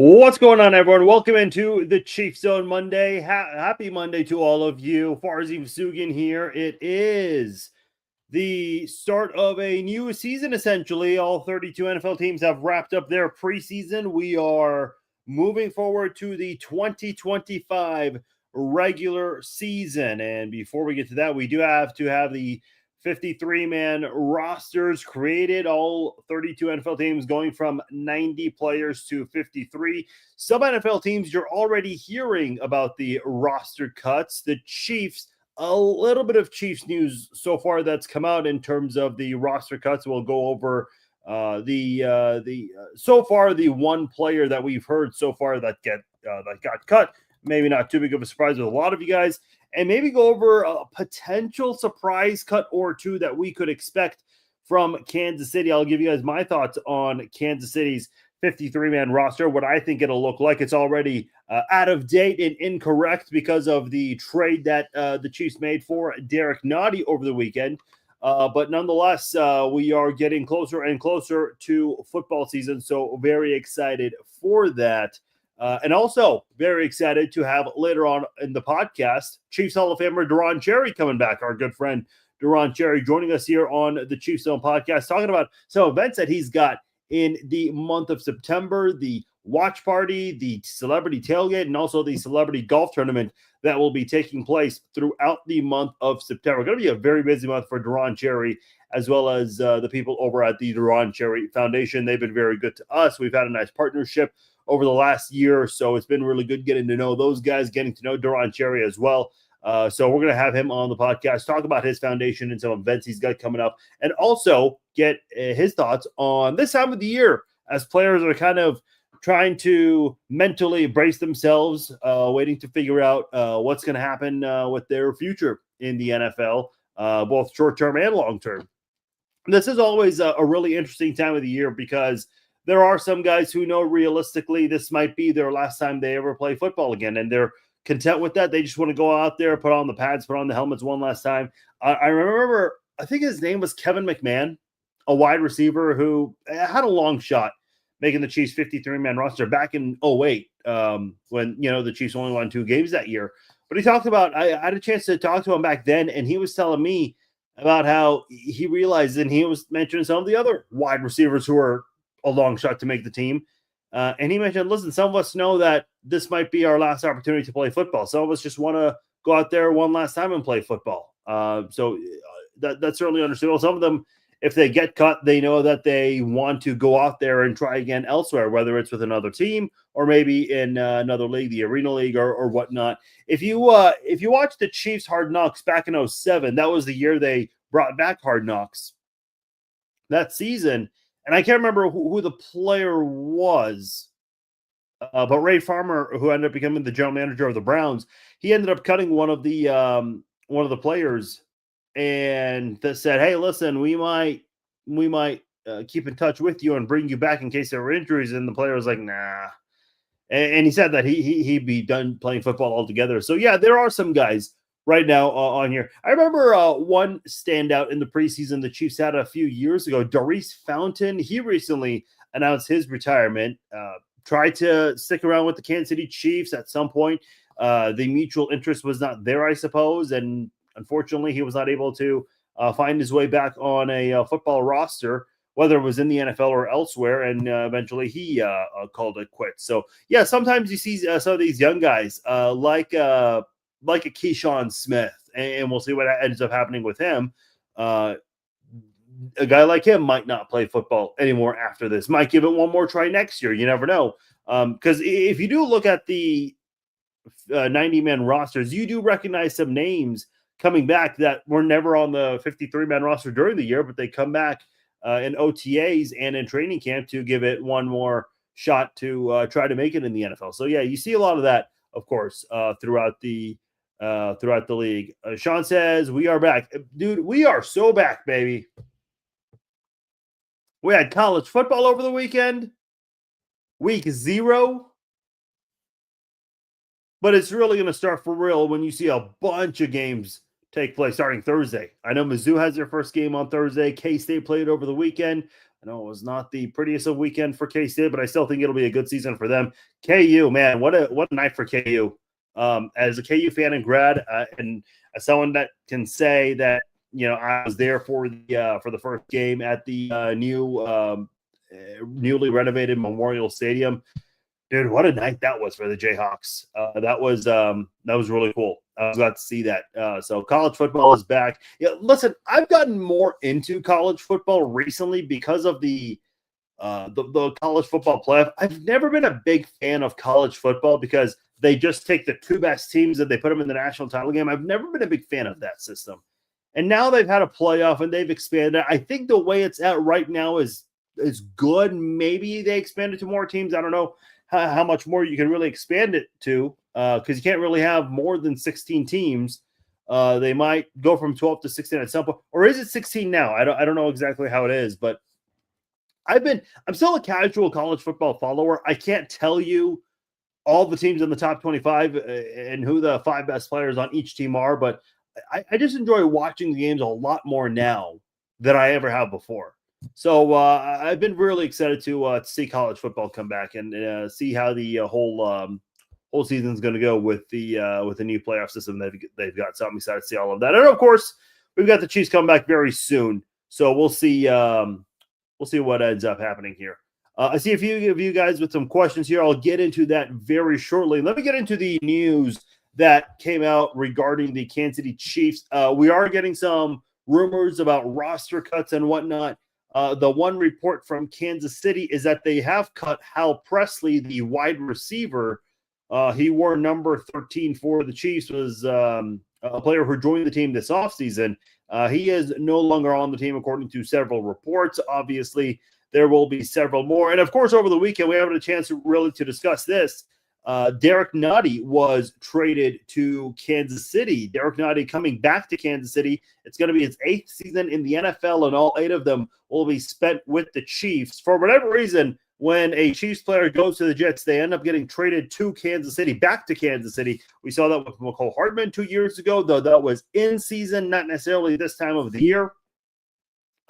What's going on, everyone? Welcome into the Chief Zone Monday. Happy Monday to all of you. Farzim Sugan here. It is the start of a new season, essentially. All 32 NFL teams have wrapped up their preseason. We are moving forward to the 2025 regular season. And before we get to that, we do have to have the 53-man rosters created, all 32 NFL teams going from 90 players to 53. Some NFL teams, you're already hearing about the roster cuts. The Chiefs, a little bit of Chiefs news so far that's come out in terms of the roster cuts. We'll go over so far the one player that we've heard so far that got cut. Maybe not too big of a surprise with a lot of you guys, and maybe go over a potential surprise cut or two that we could expect from Kansas City. I'll give you guys my thoughts on Kansas City's 53-man roster, what I think it'll look like. It's already out of date and incorrect because of the trade that the Chiefs made for Derek Nottie over the weekend. But nonetheless, we are getting closer and closer to football season, so very excited for that. And also very excited to have later on in the podcast, Chiefs Hall of Famer Deron Cherry coming back, our good friend Deron Cherry joining us here on the Chiefs Zone podcast, talking about some events that he's got in the month of September, the watch party, the celebrity tailgate, and also the celebrity golf tournament that will be taking place throughout the month of September. Going to be a very busy month for Deron Cherry, as well as the people over at the Deron Cherry Foundation. They've been very good to us. We've had a nice partnership over the last year or so. It's been really good getting to know those guys, getting to know Deron Cherry as well. So we're going to have him on the podcast, talk about his foundation and some events he's got coming up, and also get his thoughts on this time of the year as players are kind of trying to mentally brace themselves, waiting to figure out what's going to happen with their future in the NFL, both short-term and long-term. This is always a really interesting time of the year because there are some guys who know realistically this might be their last time they ever play football again, and they're content with that. They just want to go out there, put on the pads, put on the helmets one last time. I remember, I think his name was Kevin McMahon, a wide receiver who had a long shot making the Chiefs 53-man roster back in 2008, when, the Chiefs only won 2 games that year. But he talked about, I had a chance to talk to him back then, and he was telling me about how he realized, and he was mentioning some of the other wide receivers who are a long shot to make the team. And he mentioned, listen, some of us know that this might be our last opportunity to play football. Some of us just want to go out there one last time and play football. So that's certainly understandable. Some of them, if they get cut, they know that they want to go out there and try again elsewhere, whether it's with another team or maybe in another league, the Arena League or whatnot. If you watch the Chiefs Hard Knocks back in 2007, that was the year they brought back Hard Knocks that season. And I can't remember who the player was, but Ray Farmer, who ended up becoming the general manager of the Browns, he ended up cutting one of the players, and that said, "Hey, listen, we might keep in touch with you and bring you back in case there were injuries." And the player was like, "Nah," and he said that he'd be done playing football altogether. So yeah, there are some guys right now on here. I remember one standout in the preseason the Chiefs had a few years ago, Daurice Fountain. He recently announced his retirement. Tried to stick around with the Kansas City Chiefs at some point. The mutual interest was not there, I suppose, and unfortunately, he was not able to find his way back on a football roster, whether it was in the NFL or elsewhere, and eventually he called it quits. So, yeah, sometimes you see some of these young guys like a Keyshawn Smith, and we'll see what ends up happening with him. A guy like him might not play football anymore after this. Might give it one more try next year. You never know. Because if you do look at the 90-man rosters, you do recognize some names coming back that were never on the 53-man roster during the year, but they come back in OTAs and in training camp to give it one more shot to try to make it in the NFL. So, yeah, you see a lot of that, of course, throughout the league. Sean says, we are back. Dude, we are so back, baby. We had college football over the weekend, week 0. But it's really going to start for real when you see a bunch of games take place starting Thursday. I know Mizzou has their first game on Thursday. K-State played over the weekend. I know it was not the prettiest of weekend for K-State, but I still think it'll be a good season for them. KU, man, what a night for KU. As a KU fan and grad, and as someone that can say that I was there for the first game at the newly renovated Memorial Stadium. Dude, what a night that was for the Jayhawks. That was really cool. I was glad to see that. So college football is back. Yeah, listen, I've gotten more into college football recently because of the college football playoff. I've never been a big fan of college football because they just take the two best teams and they put them in the national title game. I've never been a big fan of that system. And now they've had a playoff and they've expanded. I think the way it's at right now is good. Maybe they expanded to more teams. I don't know how much more you can really expand it to because you can't really have more than 16 teams. They might go from 12 to 16 at some point. Or is it 16 now? I don't know exactly how it is, but I'm still a casual college football follower. I can't tell you all the teams in the top 25 and who the 5 best players on each team are, but I just enjoy watching the games a lot more now than I ever have before. So I've been really excited to see college football come back and see how the whole season is going to go with the new playoff system they've got. So I'm excited to see all of that. And of course, we've got the Chiefs coming back very soon. So we'll see what ends up happening here. I see a few of you guys with some questions here. I'll get into that very shortly. Let me get into the news that came out regarding the Kansas City Chiefs. We are getting some rumors about roster cuts and whatnot. The one report from Kansas City is that they have cut Hal Presley, the wide receiver. He wore number 13 for the Chiefs, was a player who joined the team this offseason. He is no longer on the team, according to several reports. Obviously, there will be several more. And, of course, over the weekend, we haven't had a chance to discuss this. Derek Nottie was traded to Kansas City. Derek Nottie coming back to Kansas City. It's going to be his 8th season in the NFL, and all 8 of them will be spent with the Chiefs. For whatever reason, when a Chiefs player goes to the Jets, they end up getting traded to Kansas City, back to Kansas City. We saw that with McCole Hardman 2 years ago, though that was in season, not necessarily this time of the year.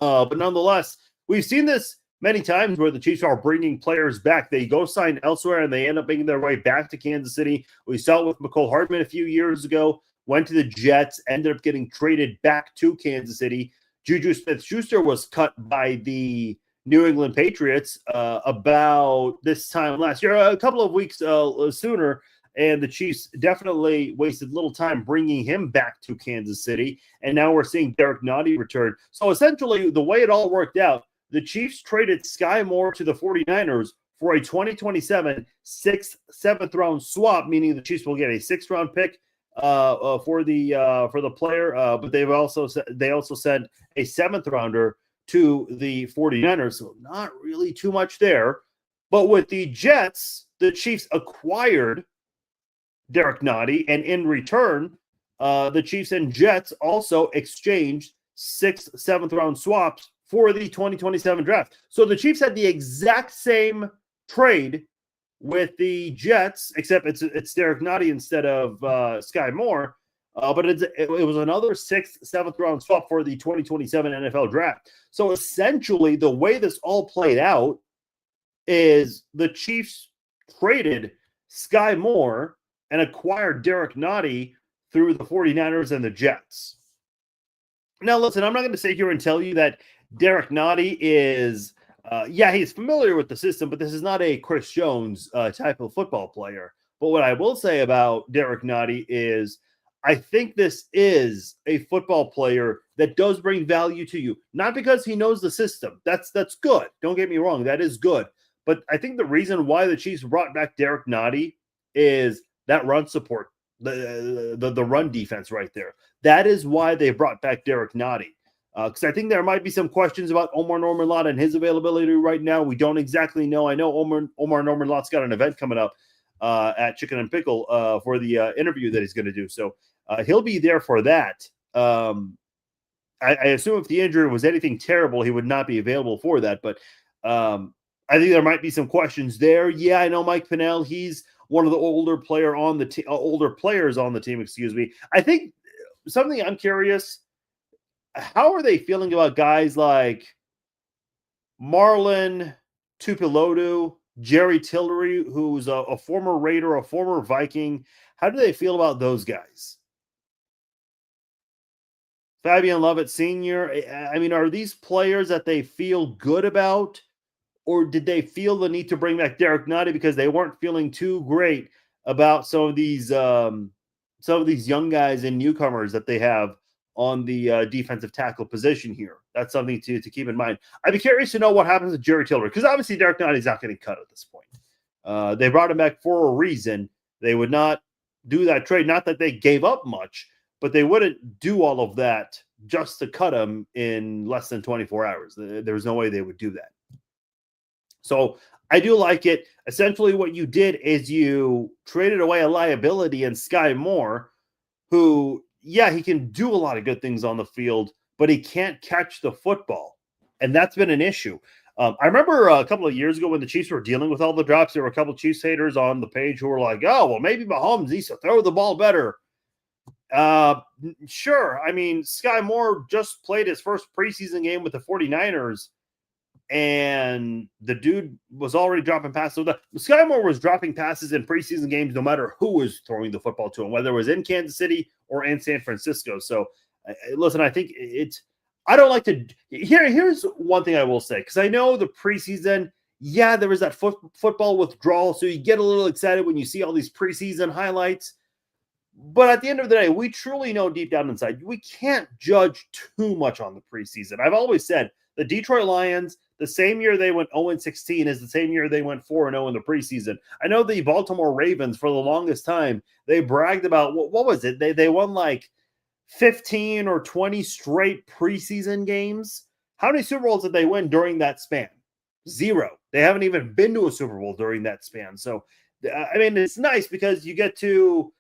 But nonetheless, we've seen this many times where the Chiefs are bringing players back. They go sign elsewhere, and they end up making their way back to Kansas City. We saw it with McCole Hardman a few years ago, went to the Jets, ended up getting traded back to Kansas City. Juju Smith-Schuster was cut by the New England Patriots about this time last year, a couple of weeks sooner, and the Chiefs definitely wasted little time bringing him back to Kansas City, and now we're seeing Derek Nottie return. So essentially, the way it all worked out, the Chiefs traded Sky Moore to the 49ers for a 2027 6th, 7th round swap, meaning the Chiefs will get a 6th round pick for the player, but they also sent a 7th rounder to the 49ers, so not really too much there. But with the Jets, the Chiefs acquired Derek Nottie, and in return, the Chiefs and Jets also exchanged 6th, 7th round swaps for the 2027 draft. So the Chiefs had the exact same trade with the Jets, except it's Derek Nottie instead of Sky Moore. But it was another 6th, 7th round swap for the 2027 NFL draft. So essentially, the way this all played out is the Chiefs traded Sky Moore and acquired Derek Nottie through the 49ers and the Jets. Now, listen, I'm not going to sit here and tell you that Derek Nottie is, he's familiar with the system, but this is not a Chris Jones type of football player. But what I will say about Derek Nottie is I think this is a football player that does bring value to you, not because he knows the system. That's good. Don't get me wrong. That is good. But I think the reason why the Chiefs brought back Derek Nottie is that run support, the run defense right there. That is why they brought back Derek Nottie. Because I think there might be some questions about Omar Norman-Lott and his availability right now. We don't exactly know. I know Omar Norman-Lott's got an event coming up at Chicken and Pickle for the interview that he's going to do. So he'll be there for that. I assume if the injury was anything terrible, he would not be available for that. But I think there might be some questions there. Yeah, I know Mike Pinnell. He's one of the older players on the team. Excuse me. I think something I'm curious. How are they feeling about guys like Marlon Tupilotu, Jerry Tillery, who's a former Raider, a former Viking. How do they feel about those guys? Fabian Lovett Sr. I mean, are these players that they feel good about, or did they feel the need to bring back Derek Nutty because they weren't feeling too great about some of these young guys and newcomers that they have on the defensive tackle position here? That's something to keep in mind. I'd be curious to know what happens to Jerry Tillery because obviously Derek Nutty is not getting cut at this point. They brought him back for a reason. They would not do that trade. Not that they gave up much, but they wouldn't do all of that just to cut him in less than 24 hours. There's no way they would do that. So I do like it. Essentially, what you did is you traded away a liability in Sky Moore, who, yeah, he can do a lot of good things on the field, but he can't catch the football. And that's been an issue. I remember a couple of years ago when the Chiefs were dealing with all the drops, there were a couple of Chiefs haters on the page who were like, oh, well, maybe Mahomes needs to throw the ball better. Sure. I mean, Sky Moore just played his first preseason game with the 49ers, and the dude was already dropping passes. So Sky Moore was dropping passes in preseason games no matter who was throwing the football to him, whether it was in Kansas City or in San Francisco. So, listen, I think I don't like to – here's one thing I will say, because I know the preseason, yeah, there was that football withdrawal, so you get a little excited when you see all these preseason highlights. But at the end of the day, we truly know deep down inside, we can't judge too much on the preseason. I've always said the Detroit Lions, the same year they went 0-16 is the same year they went 4-0 in the preseason. I know the Baltimore Ravens, for the longest time, they bragged about, what was it? They won like 15 or 20 straight preseason games. How many Super Bowls did they win during that span? 0. They haven't even been to a Super Bowl during that span. So, I mean, it's nice because you get to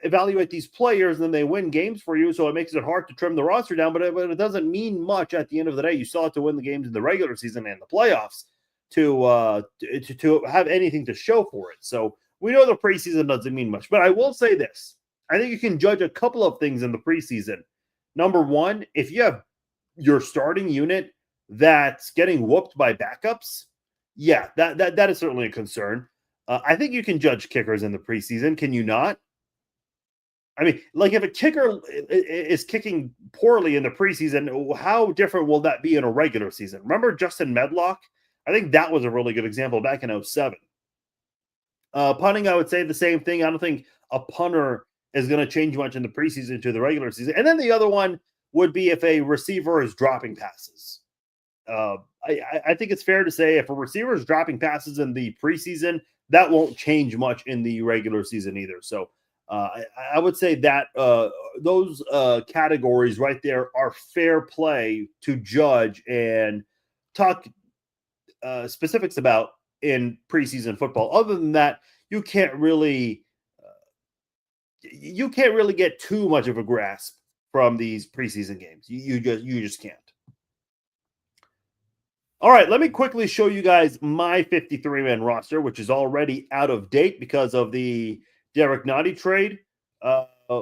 evaluate these players and then they win games for you, so it makes it hard to trim the roster down, but it doesn't mean much at the end of the day. You still have to win the games in the regular season and the playoffs to have anything to show for it. So we know the preseason doesn't mean much, but I will say this. I think you can judge a couple of things in the preseason. Number one, if you have your starting unit that's getting whooped by backups, yeah, that is certainly a concern. I think you can judge kickers in the preseason. Can you not? I mean, like if a kicker is kicking poorly in the preseason, how different will that be in a regular season? Remember Justin Medlock? I think that was a really good example back in 2007. Punting, I would say the same thing. I don't think a punter is going to change much in the preseason to the regular season. And then the other one would be if a receiver is dropping passes. I think it's fair to say if a receiver is dropping passes in the preseason, that won't change much in the regular season either. So, I would say that those categories right there are fair play to judge and talk specifics about in preseason football. Other than that, you can't really get too much of a grasp from these preseason games. You just can't. All right, let me quickly show you guys my 53-man roster, which is already out of date because of the Derek Nottie trade,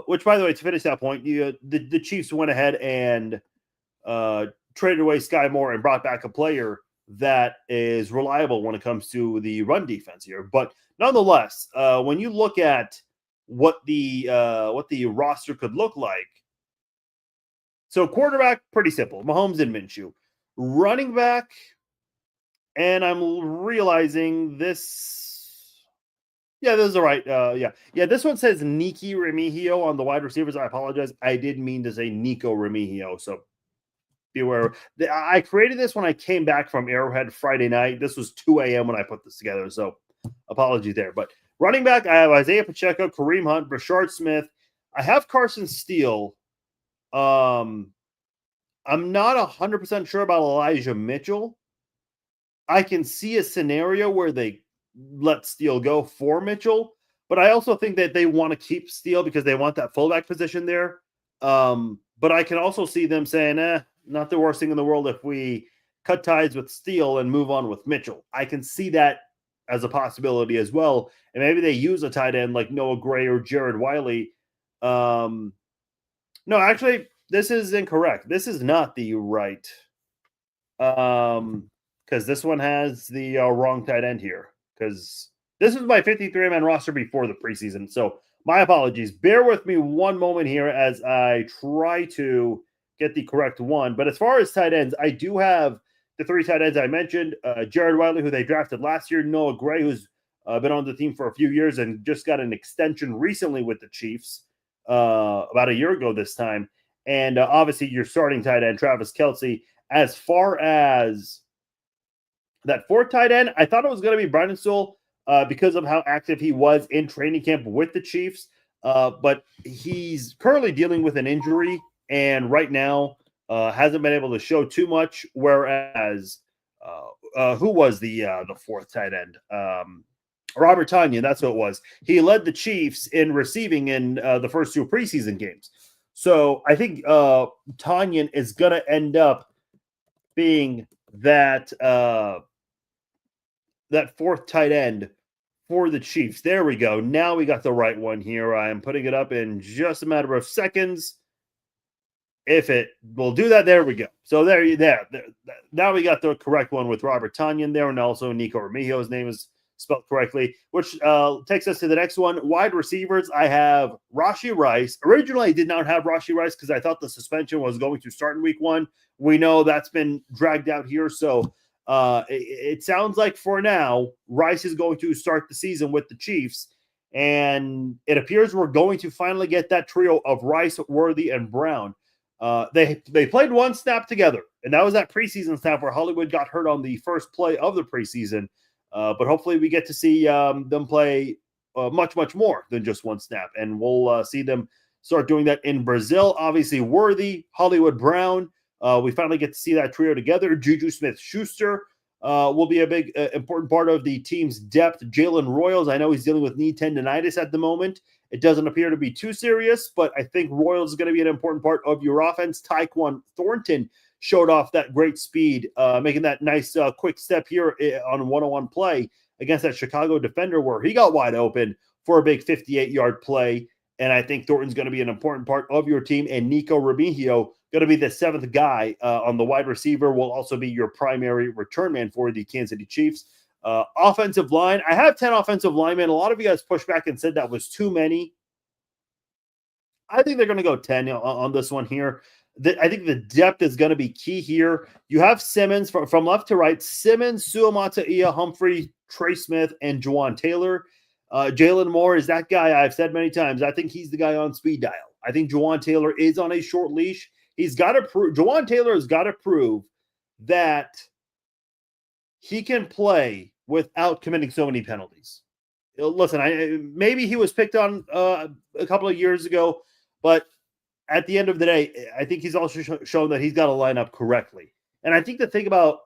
which, by the way, to finish that point, the Chiefs went ahead and traded away Sky Moore and brought back a player that is reliable when it comes to the run defense here. But nonetheless, when you look at what the roster could look like, so quarterback, pretty simple, Mahomes and Minshew. Running back, and I'm realizing this. Yeah, this is all right. Yeah. This one says Nicky Remigio on the wide receivers. I apologize. I did mean to say Nico Remigio. So beware. I created this when I came back from Arrowhead Friday night. This was 2 a.m. when I put this together. So apology there. But running back, I have Isaiah Pacheco, Kareem Hunt, Brashard Smith. I have Carson Steele. I'm not 100% sure about Elijah Mitchell. I can see a scenario where they let Steele go for Mitchell, but I also think that they want to keep Steele because they want that fullback position there. But I can also see them saying, not the worst thing in the world if we cut ties with Steele and move on with Mitchell. I can see that as a possibility as well. And maybe they use a tight end like Noah Gray or Jared Wiley. No, actually, this is incorrect. This is not the right. Come because this one has the wrong tight end here. Because this is my 53-man roster before the preseason. So my apologies. Bear with me one moment here as I try to get the correct one. But as far as tight ends, I do have the 3 tight ends I mentioned. Jared Wiley, who they drafted last year. Noah Gray, who's been on the team for a few years and just got an extension recently with the Chiefs about a year ago this time. And obviously your starting tight end, Travis Kelce. As far as that 4th tight end, I thought it was going to be Brandon Sewell because of how active he was in training camp with the Chiefs. But he's currently dealing with an injury and right now hasn't been able to show too much. Whereas who was the 4th tight end? Robert Tonyan, that's who it was. He led the Chiefs in receiving in the first 2 preseason games. So I think Tonyan is going to end up being that 4th tight end for the Chiefs. There we go. Now we got the right one here. I am putting it up in just a matter of seconds. If it will do that, there we go. So there. Now we got the correct one with Robert Tonyan there, and also Nico Remigio's name is spelled correctly, which takes us to the next one. Wide receivers, I have Rashee Rice. Originally, I did not have Rashee Rice because I thought the suspension was going to start in week 1. We know that's been dragged out here, so it sounds like for now, Rice is going to start the season with the Chiefs, and it appears we're going to finally get that trio of Rice, Worthy, and Brown. They played 1 snap together, and that was that preseason snap where Hollywood got hurt on the first play of the preseason. But hopefully we get to see them play much, much more than just 1 snap. And we'll see them start doing that in Brazil. Obviously, Worthy, Hollywood Brown. We finally get to see that trio together. Juju Smith-Schuster will be a big, important part of the team's depth. Jalen Royals, I know he's dealing with knee tendonitis at the moment. It doesn't appear to be too serious, but I think Royals is going to be an important part of your offense. Tyquan Thornton showed off that great speed, making that nice quick step here on a one-on-one play against that Chicago defender where he got wide open for a big 58-yard play. And I think Thornton's going to be an important part of your team. And Nico Remigio, going to be the 7th guy on the wide receiver, will also be your primary return man for the Kansas City Chiefs. Offensive line, I have 10 offensive linemen. A lot of you guys pushed back and said that was too many. I think they're going to go 10 on this one here. I think the depth is going to be key here. You have Simmons from left to right. Simmons, Suamataia, Humphrey, Trey Smith, and Juwan Taylor. Jalen Moore is that guy I've said many times. I think he's the guy on speed dial. I think Juwan Taylor is on a short leash. He's got to prove. Juwan Taylor has got to prove that he can play without committing so many penalties. Listen, maybe he was picked on a couple of years ago, but at the end of the day, I think he's also shown that he's got to line up correctly. And I think the thing about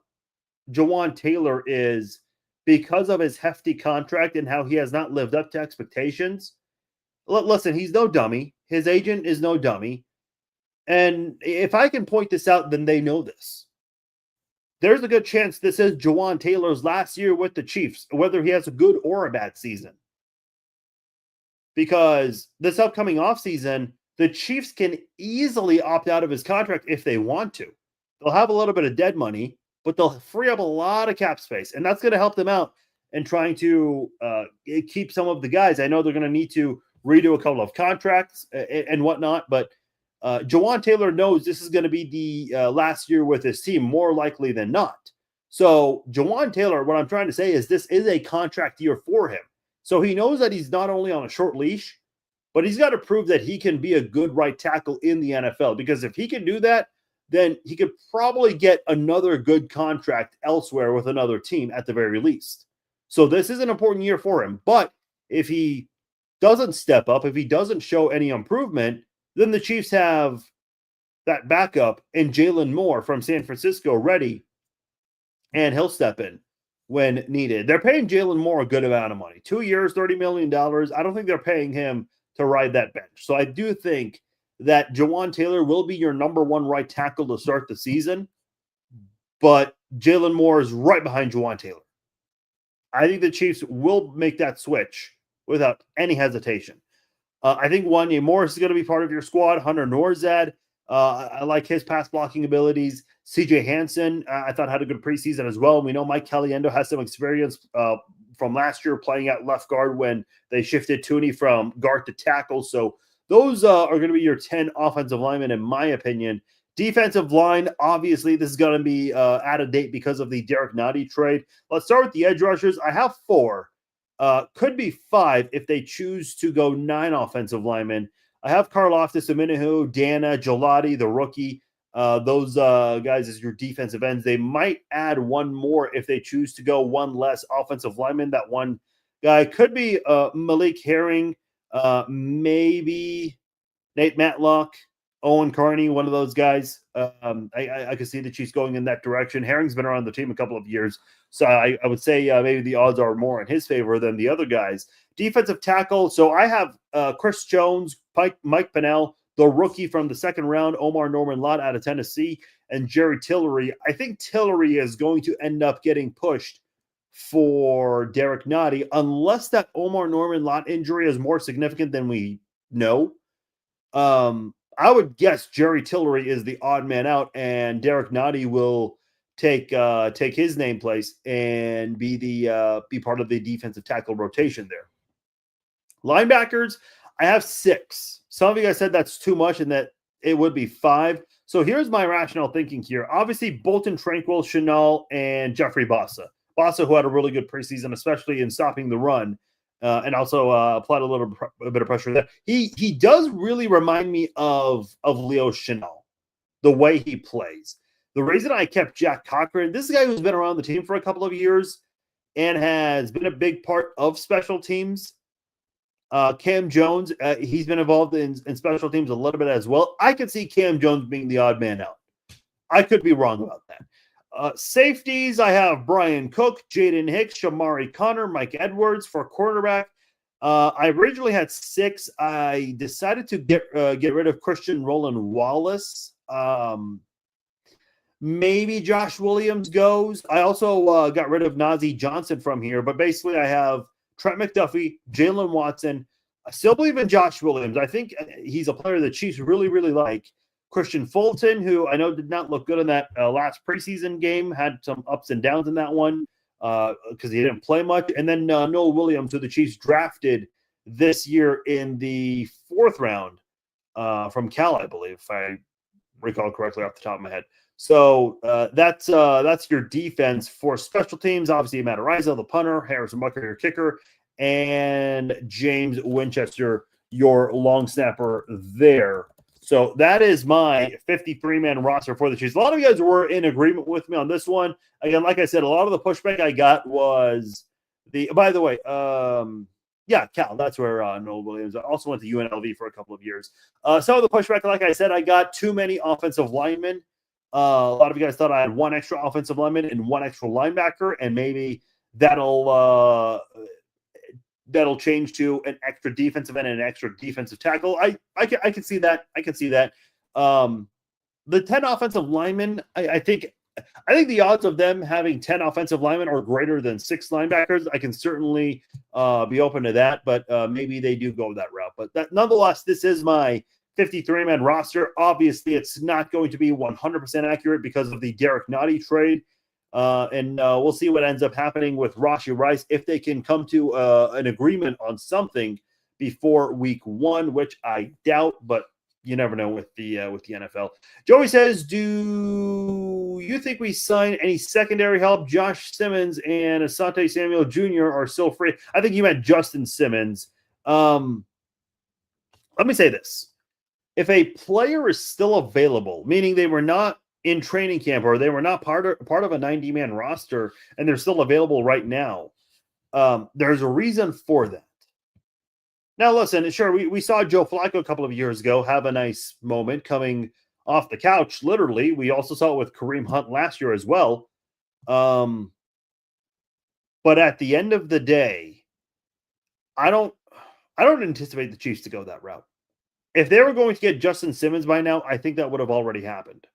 Juwan Taylor is because of his hefty contract and how he has not lived up to expectations. Listen, he's no dummy. His agent is no dummy. And if I can point this out, then they know this. There's a good chance this is Juwan Taylor's last year with the Chiefs, whether he has a good or a bad season. Because this upcoming offseason, the Chiefs can easily opt out of his contract if they want to. They'll have a little bit of dead money, but they'll free up a lot of cap space. And that's going to help them out in trying to keep some of the guys. I know they're going to need to redo a couple of contracts and whatnot, but Juwan Taylor knows this is going to be the last year with his team, more likely than not. So Juwan Taylor, what I'm trying to say is this is a contract year for him. So he knows that he's not only on a short leash, but he's got to prove that he can be a good right tackle in the NFL. Because if he can do that, then he could probably get another good contract elsewhere with another team at the very least. So this is an important year for him. But if he doesn't step up, if he doesn't show any improvement, then the Chiefs have that backup in Jalen Moore from San Francisco ready, and he'll step in when needed. They're paying Jalen Moore a good amount of money. 2 years, $30 million. I don't think they're paying him to ride that bench. So I do think that Juwan Taylor will be your number 1 right tackle to start the season, but Jalen Moore is right behind Juwan Taylor. I think the Chiefs will make that switch without any hesitation. I think Wanya Morris is going to be part of your squad. Hunter Norzad, I like his pass blocking abilities. CJ Hansen, I thought had a good preseason as well. We know Mike Caliendo has some experience from last year playing at left guard when they shifted Tooney from guard to tackle. So those are going to be your 10 offensive linemen, in my opinion. Defensive line, obviously, this is going to be out of date because of the Derek Nottie trade. Let's start with the edge rushers. I have 4. Could be 5 if they choose to go 9 offensive linemen. I have Karlaftis, Aminihu, Dana, Gelati, the rookie. Those guys as your defensive ends. They might add 1 more if they choose to go 1 less offensive lineman. That one guy could be Malik Herring, maybe Nate Matlock, Owen Carney, one of those guys. I could see the Chiefs going in that direction. Herring's been around the team a couple of years, so I would say maybe the odds are more in his favor than the other guys. Defensive tackle, so I have Chris Jones, Mike Pennell, the rookie from the second round, Omar Norman Lott out of Tennessee, and Jerry Tillery. I think Tillery is going to end up getting pushed for Derek Nottie, unless that Omar Norman Lott injury is more significant than we know. I would guess Jerry Tillery is the odd man out, and Derek Nottie will take his name place and be part of the defensive tackle rotation there. Linebackers, I have 6. Some of you guys said that's too much and that it would be 5. So here's my rational thinking here. Obviously, Bolton Tranquil, Chenal, and Jeffrey Bossa. Bossa, who had a really good preseason, especially in stopping the run, and also applied a bit of pressure there. He does really remind me of Leo Chenal, the way he plays. The reason I kept Jack Cochran, this is a guy who's been around the team for a couple of years and has been a big part of special teams. Cam Jones, he's been involved in special teams a little bit as well. I could see Cam Jones being the odd man out. I could be wrong about that. Safeties, I have Brian Cook, Jaden Hicks, Shamari Connor, Mike Edwards for cornerback. I originally had 6. I decided to get rid of Christian Roland Wallace. Maybe Josh Williams goes. I also got rid of Najee Johnson from here, but basically I have Trent McDuffie, Jalen Watson. I still believe in Josh Williams. I think he's a player the Chiefs really, really like. Christian Fulton, who I know did not look good in that last preseason game, had some ups and downs in that one because he didn't play much. And then Noah Williams, who the Chiefs drafted this year in the 4th round from Cal, I believe, if I recall correctly off the top of my head. So that's your defense. For special teams. Obviously, Matt Ariza, the punter, Harrison Bucker, your kicker, and James Winchester, your long snapper there. So that is my 53-man roster for the Chiefs. A lot of you guys were in agreement with me on this one. Again, like I said, a lot of the pushback I got was by the way, Cal, that's where Noel Williams. I also went to UNLV for a couple of years. Some of the pushback, like I said, I got too many offensive linemen. A lot of you guys thought I had 1 extra offensive lineman and 1 extra linebacker, and maybe that'll change to an extra defensive end and an extra defensive tackle. I can see that. I can see that. The 10 offensive linemen, I think the odds of them having 10 offensive linemen are greater than 6 linebackers. I can certainly be open to that, but maybe they do go that route. But nonetheless, this is my 53-man roster. Obviously, it's not going to be 100% accurate because of the Derek Nottie trade. And we'll see what ends up happening with Rashee Rice if they can come to an agreement on something before week 1, which I doubt, but you never know with the NFL. Joey says, do you think we sign any secondary help? Josh Simmons and Asante Samuel Jr. are still free. I think you meant Justin Simmons. Let me say this. If a player is still available, meaning they were not in training camp or they were not part of a 90-man roster and they're still available right now, there's a reason for that. Now, listen, sure, we saw Joe Flacco a couple of years ago have a nice moment coming off the couch, literally. We also saw it with Kareem Hunt last year as well. But at the end of the day, I don't anticipate the Chiefs to go that route. If they were going to get Justin Simmons by now, I think that would have already happened.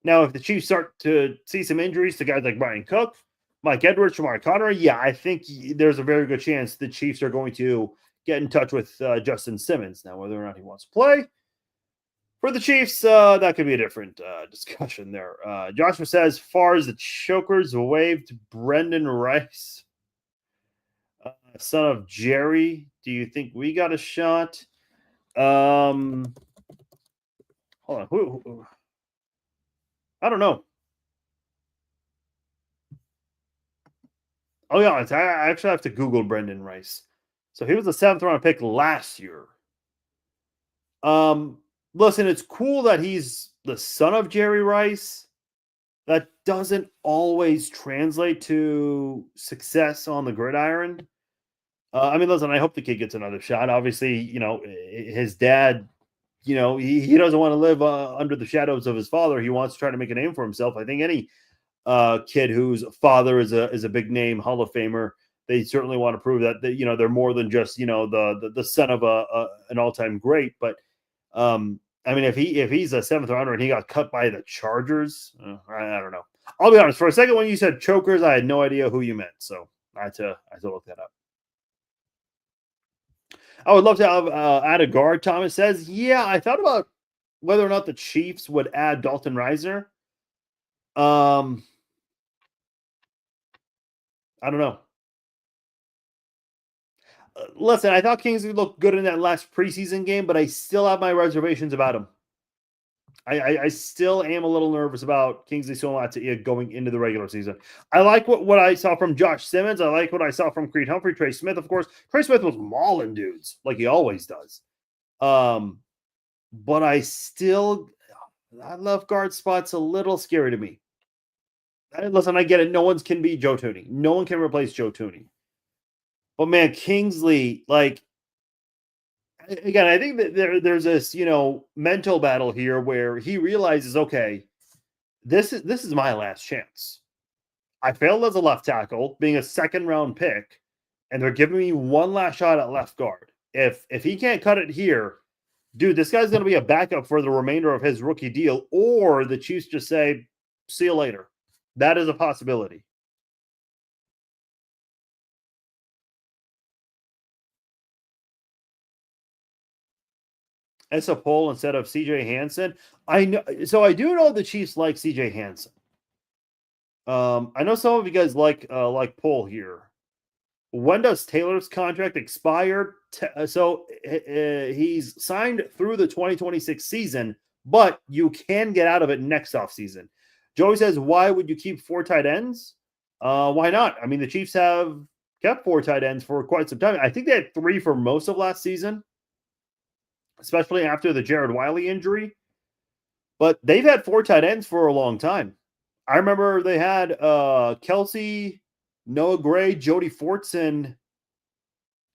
Now, if the Chiefs start to see some injuries to guys like Brian Cook, Mike Edwards, Shamari Connor, yeah, I think there's a very good chance the Chiefs are going to get in touch with Justin Simmons. Now, whether or not he wants to play, For the Chiefs, that could be a different discussion there. Joshua says, far as the chokers waived Brendan Rice, son of Jerry. Do you think we got a shot? Hold on. Who? I don't know. Oh, yeah. I actually have to Google Brendan Rice. So he was a 7th round pick last year. Listen, it's cool that he's the son of Jerry Rice. That doesn't always translate to success on the gridiron. I mean, listen, I hope the kid gets another shot. Obviously, his dad, he doesn't want to live under the shadows of his father. He wants to try to make a name for himself. I think any kid whose father is a big name Hall of Famer, they certainly want to prove that they're more than just the son of an all time great. But I mean, if he's a 7th rounder and he got cut by the Chargers, I don't know. I'll be honest. For a second, when you said chokers, I had no idea who you meant, so I had to look that up. I would love to have add a guard. Thomas says, yeah, I thought about whether or not the Chiefs would add Dalton Reisner. I don't know. Listen, I thought Kingsley looked good in that last preseason game, but I still have my reservations about him. I still am a little nervous about Kingsley Suamataia going into the regular season. I like what I saw from Josh Simmons. I like what I saw from Creed Humphrey, Trey Smith, of course. Trey Smith was mauling dudes like he always does. But that left guard spot's a little scary to me. Listen, I get it. No one can be Joe Thuney. No one can replace Joe Thuney. But man, Kingsley, again, I think that there's this, mental battle here where he realizes, okay, this is my last chance. I failed as a left tackle, being a 2nd round pick, and they're giving me one last shot at left guard. If he can't cut it here, dude, this guy's going to be a backup for the remainder of his rookie deal, or the Chiefs just say, see you later. That is a possibility. As a poll instead of CJ Hansen. I know, so I do know the Chiefs like CJ Hansen. I know some of you guys like Poll here. When does Taylor's contract expire? So he's signed through the 2026 season, but you can get out of it next offseason. Joey says, why would you keep 4 tight ends? Why not? I mean, the Chiefs have kept 4 tight ends for quite some time. I think they had 3 for most of last season, especially after the Jared Wiley injury. But they've had 4 tight ends for a long time. I remember they had Kelsey, Noah Gray, Jody Fortson,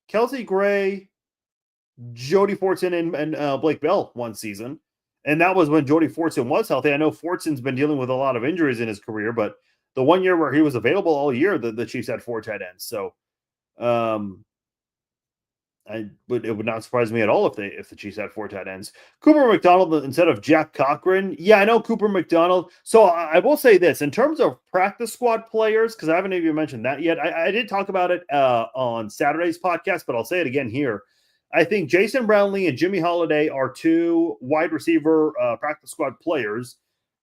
Kelsey Gray, Jody Fortson, and Blake Bell one season. And that was when Jody Fortson was healthy. I know Fortson's been dealing with a lot of injuries in his career, but the one year where he was available all year, the Chiefs had 4 tight ends. So it would not surprise me at all if the Chiefs had 4 tight ends. Cooper McDonald instead of Jack Cochran. Yeah, I know Cooper McDonald. So I will say this in terms of practice squad players, because I haven't even mentioned that yet. I did talk about it on Saturday's podcast, but I'll say it again here. I think Jason Brownlee and Jimmy Holiday are 2 wide receiver practice squad players.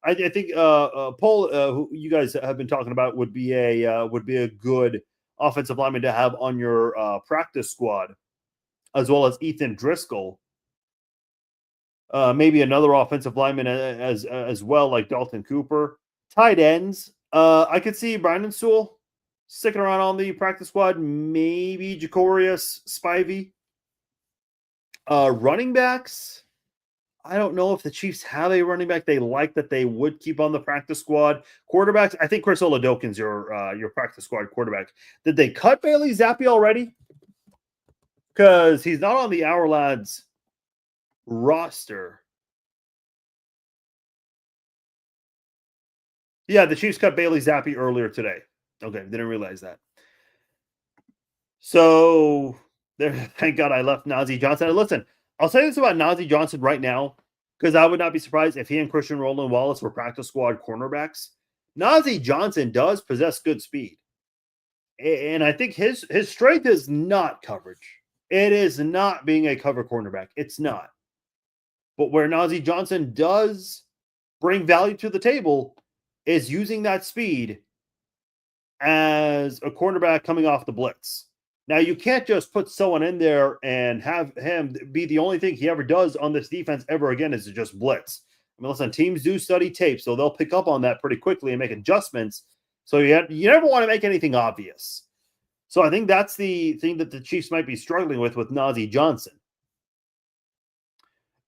I think Paul, who you guys have been talking about, would be a good offensive lineman to have on your practice squad, as well as Ethan Driscoll. Maybe another offensive lineman as well, like Dalton Cooper. Tight ends, I could see Brandon Sewell sticking around on the practice squad. Maybe Jacorius Spivey. Running backs, I don't know if the Chiefs have a running back they like that they would keep on the practice squad. Quarterbacks, I think Chris Oladokun's your practice squad quarterback. Did they cut Bailey Zappi already? Because he's not on the Our Lads roster. Yeah, the Chiefs cut Bailey Zappi earlier today. Okay, didn't realize that. So, thank God I left Nazeeh Johnson. And listen, I'll say this about Nazeeh Johnson right now, because I would not be surprised if he and Christian Roland Wallace were practice squad cornerbacks. Nazeeh Johnson does possess good speed. And I think his strength is not coverage. It is not being a cover cornerback. It's not. But where Najee Johnson does bring value to the table is using that speed as a cornerback coming off the blitz. Now, you can't just put someone in there and have him be the only thing he ever does on this defense ever again is to just blitz. I mean, listen, teams do study tape, so they'll pick up on that pretty quickly and make adjustments. So you never want to make anything obvious. So I think that's the thing that the Chiefs might be struggling with Najee Johnson.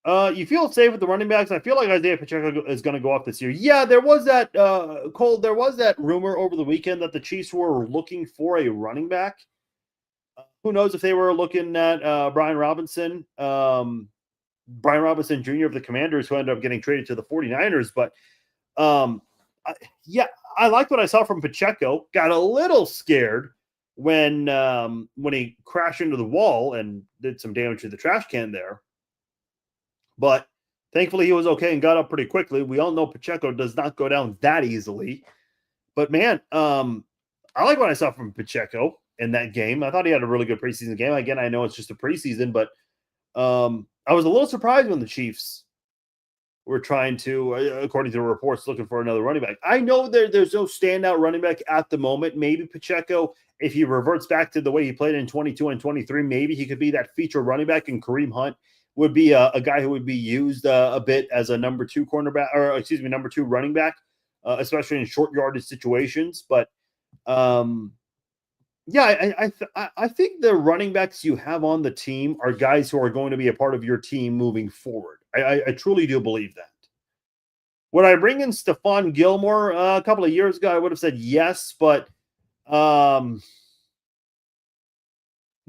You feel safe with the running backs? I feel like Isaiah Pacheco is going to go off this year. Yeah, there was that, Cole, there was that rumor over the weekend that the Chiefs were looking for a running back. Who knows if they were looking at Brian Robinson Jr. of the Commanders, who ended up getting traded to the 49ers. But I liked what I saw from Pacheco. Got a little scared when he crashed into the wall and did some damage to the trash can there. But thankfully he was okay and got up pretty quickly. We all know Pacheco does not go down that easily. But man, I like what I saw from Pacheco in that game. I thought he had a really good preseason game. Again, I know it's just a preseason, but I was a little surprised when the Chiefs were trying to, according to the reports, looking for another running back. I know there's no standout running back at the moment. Maybe Pacheco, if he reverts back to the way he played in 22 and 23, maybe he could be that feature running back, and Kareem Hunt would be a guy who would be used a bit as a number two running back, especially in short yardage situations. But I think the running backs you have on the team are guys who are going to be a part of your team moving forward. I truly do believe that. Would I bring in Stephon Gilmore a couple of years ago? I would have said yes, but now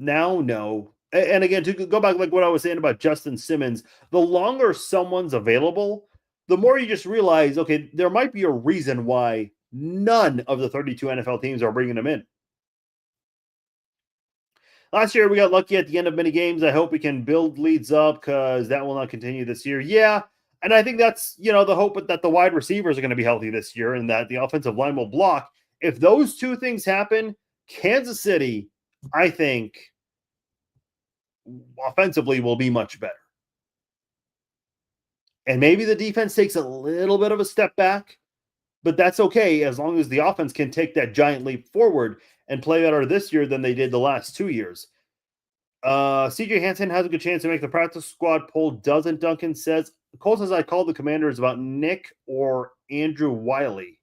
no. And again, to go back like what I was saying about Justin Simmons, the longer someone's available, the more you just realize, okay, there might be a reason why none of the 32 NFL teams are bringing him in. Last year, we got lucky at the end of many games. I hope we can build leads up because that will not continue this year. Yeah, and I think that's, the hope that the wide receivers are going to be healthy this year and that the offensive line will block. If those two things happen, Kansas City, I think, offensively will be much better. And maybe the defense takes a little bit of a step back, but that's okay as long as the offense can take that giant leap forward and play better this year than they did the last 2 years. CJ Hansen has a good chance to make the practice squad poll. Doesn't Duncan says. Cole says I called the Commanders about Nick or Andrew Wiley.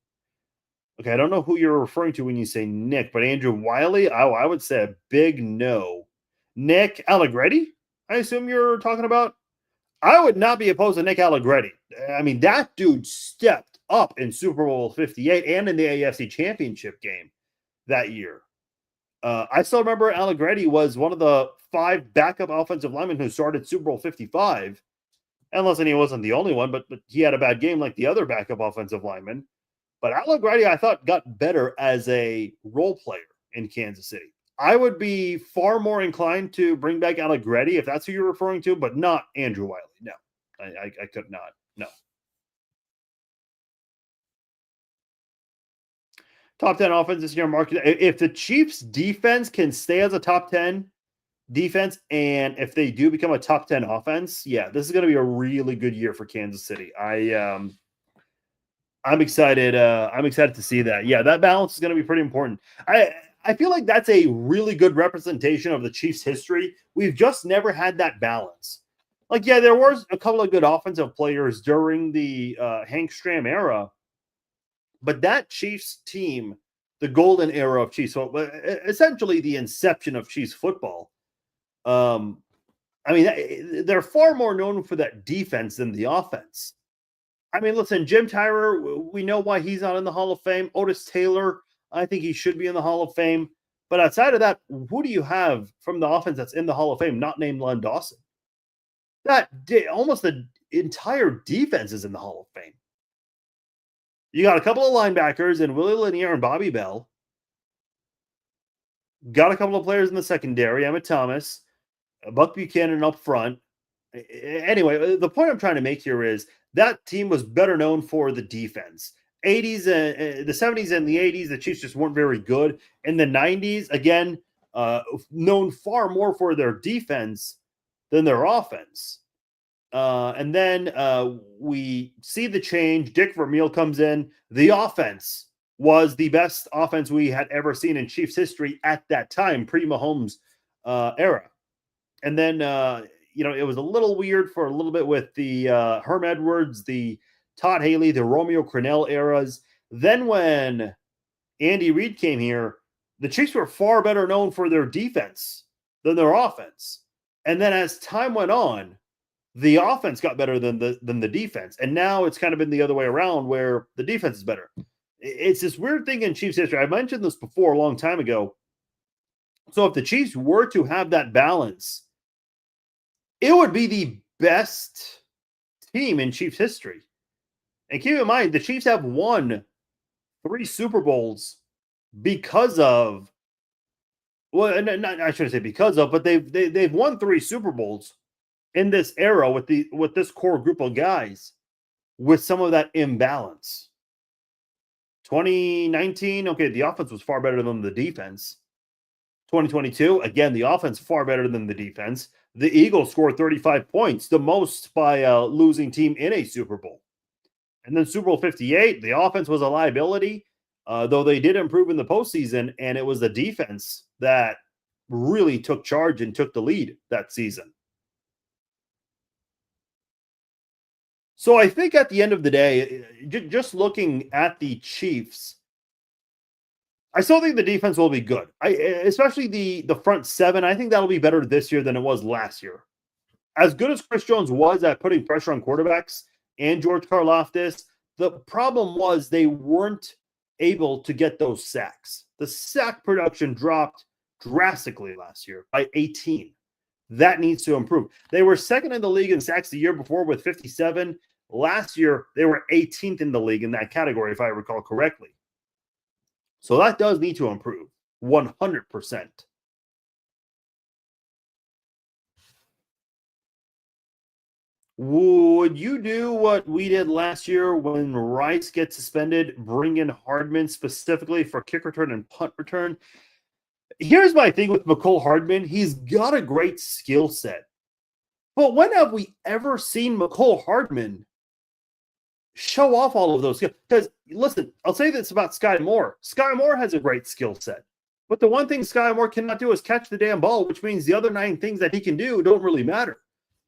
Okay, I don't know who you're referring to when you say Nick, but Andrew Wiley, I would say a big no. Nick Allegretti, I assume you're talking about. I would not be opposed to Nick Allegretti. I mean, that dude stepped up in Super Bowl 58 and in the AFC Championship game that year. I still remember Allegretti was one of the 5 backup offensive linemen who started Super Bowl 55. And listen, he wasn't the only one, but he had a bad game like the other backup offensive linemen. But Allegretti, I thought, got better as a role player in Kansas City. I would be far more inclined to bring back Allegretti if that's who you're referring to, but not Andrew Wiley. No, I could not. No. Top 10 offense this year, Mark. If the Chiefs defense can stay as a top 10 defense, and if they do become a top 10 offense, yeah, this is going to be a really good year for Kansas City. I'm excited. I'm excited to see that. Yeah, that balance is going to be pretty important. I feel like that's a really good representation of the Chiefs' history. We've just never had that balance. Like, yeah, there was a couple of good offensive players during the Hank Stram era, but that Chiefs team, the golden era of Chiefs football, essentially the inception of Chiefs football. I mean, they're far more known for that defense than the offense. I mean, listen, Jim Tyrer, we know why he's not in the Hall of Fame. Otis Taylor, I think he should be in the Hall of Fame. But outside of that, who do you have from the offense that's in the Hall of Fame not named Len Dawson? Almost the entire defense is in the Hall of Fame. You got a couple of linebackers in Willie Lanier and Bobby Bell. Got a couple of players in the secondary, Emmett Thomas, Buck Buchanan up front. Anyway, the point I'm trying to make here is that team was better known for the defense. The 70s and the 80s, the Chiefs just weren't very good. In the 90s, again, known far more for their defense than their offense. And then we see the change. Dick Vermeil comes in. The offense was the best offense we had ever seen in Chiefs history at that time, pre-Mahomes era. And then, it was a little weird for a little bit with the Herm Edwards, the Todd Haley, the Romeo Crennel eras. Then when Andy Reid came here, the Chiefs were far better known for their defense than their offense. And then as time went on, the offense got better than the defense. And now it's kind of been the other way around where the defense is better. It's this weird thing in Chiefs history. I mentioned this before a long time ago. So if the Chiefs were to have that balance, it would be the best team in Chiefs history. And keep in mind, the Chiefs have won 3 Super Bowls because of, well, not, I shouldn't say because of, but they've won 3 Super Bowls in this era with this core group of guys with some of that imbalance. 2019, okay, the offense was far better than the defense. 2022, again, the offense far better than the defense. The Eagles scored 35 points, the most by a losing team in a Super Bowl. And then Super Bowl 58, the offense was a liability, though they did improve in the postseason, and it was the defense that really took charge and took the lead that season. So I think at the end of the day, just looking at the Chiefs, I still think the defense will be good. Especially the front 7. I think that'll be better this year than it was last year. As good as Chris Jones was at putting pressure on quarterbacks and George Karlaftis, the problem was they weren't able to get those sacks. The sack production dropped drastically last year by 18. That needs to improve. They were second in the league in sacks the year before with 57. Last year, they were 18th in the league in that category, if I recall correctly. So that does need to improve 100%. Would you do what we did last year when Rice gets suspended, bring in Hardman specifically for kick return and punt return? Here's my thing with Mecole Hardman. He's got a great skill set. But when have we ever seen Mecole Hardman show off all of those skills? Because, listen, I'll say this about Sky Moore. Sky Moore has a great skill set. But the one thing Sky Moore cannot do is catch the damn ball, which means the other 9 things that he can do don't really matter.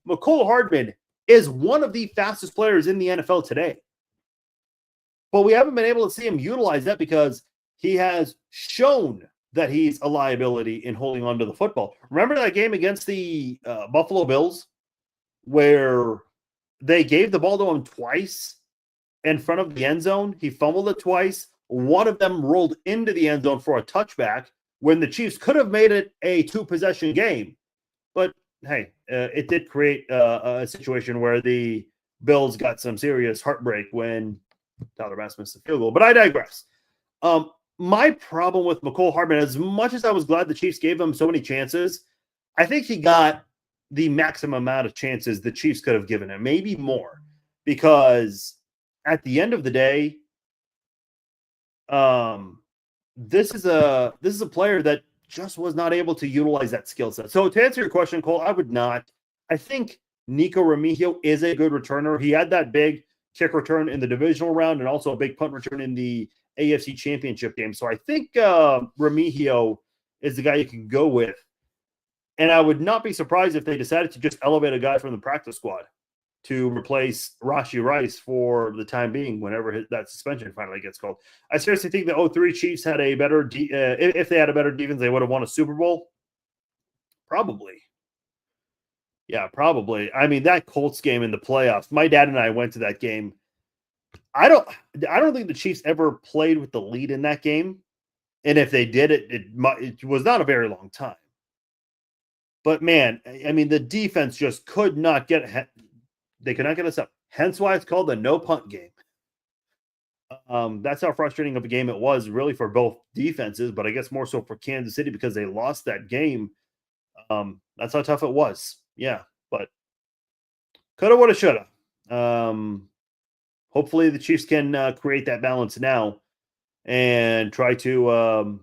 Mecole Hardman is one of the fastest players in the NFL today. But we haven't been able to see him utilize that because he has shown that he's a liability in holding on to the football. Remember that game against the Buffalo Bills where they gave the ball to him twice in front of the end zone? He fumbled it twice. One of them rolled into the end zone for a touchback when the Chiefs could have made it a 2-possession game. But hey, it did create a situation where the Bills got some serious heartbreak when Tyler Bass missed the field goal. But I digress. My problem with Mecole Hardman, as much as I was glad the Chiefs gave him so many chances, I think he got the maximum amount of chances the Chiefs could have given him, maybe more, because at the end of the day, this is a player that just was not able to utilize that skill set. So to answer your question, Cole, I would not. I think Nico Remigio is a good returner. He had that big kick return in the divisional round and also a big punt return in the AFC Championship game. So I think Remigio is the guy you can go with. And I would not be surprised if they decided to just elevate a guy from the practice squad to replace Rashee Rice for the time being whenever that suspension finally gets called. I seriously think the 03 Chiefs had a better if they had a better defense, they would have won a Super Bowl. Probably. Yeah, probably. I mean, that Colts game in the playoffs, my dad and I went to that game. I don't think the Chiefs ever played with the lead in that game. And if they did, it was not a very long time. But man, I mean, the defense just could not get they could not get us up. Hence why it's called the no punt game. That's how frustrating of a game it was, really, for both defenses, but I guess more so for Kansas City because they lost that game. That's how tough it was. Yeah, but coulda, woulda, shoulda. Hopefully the Chiefs can create that balance now and try to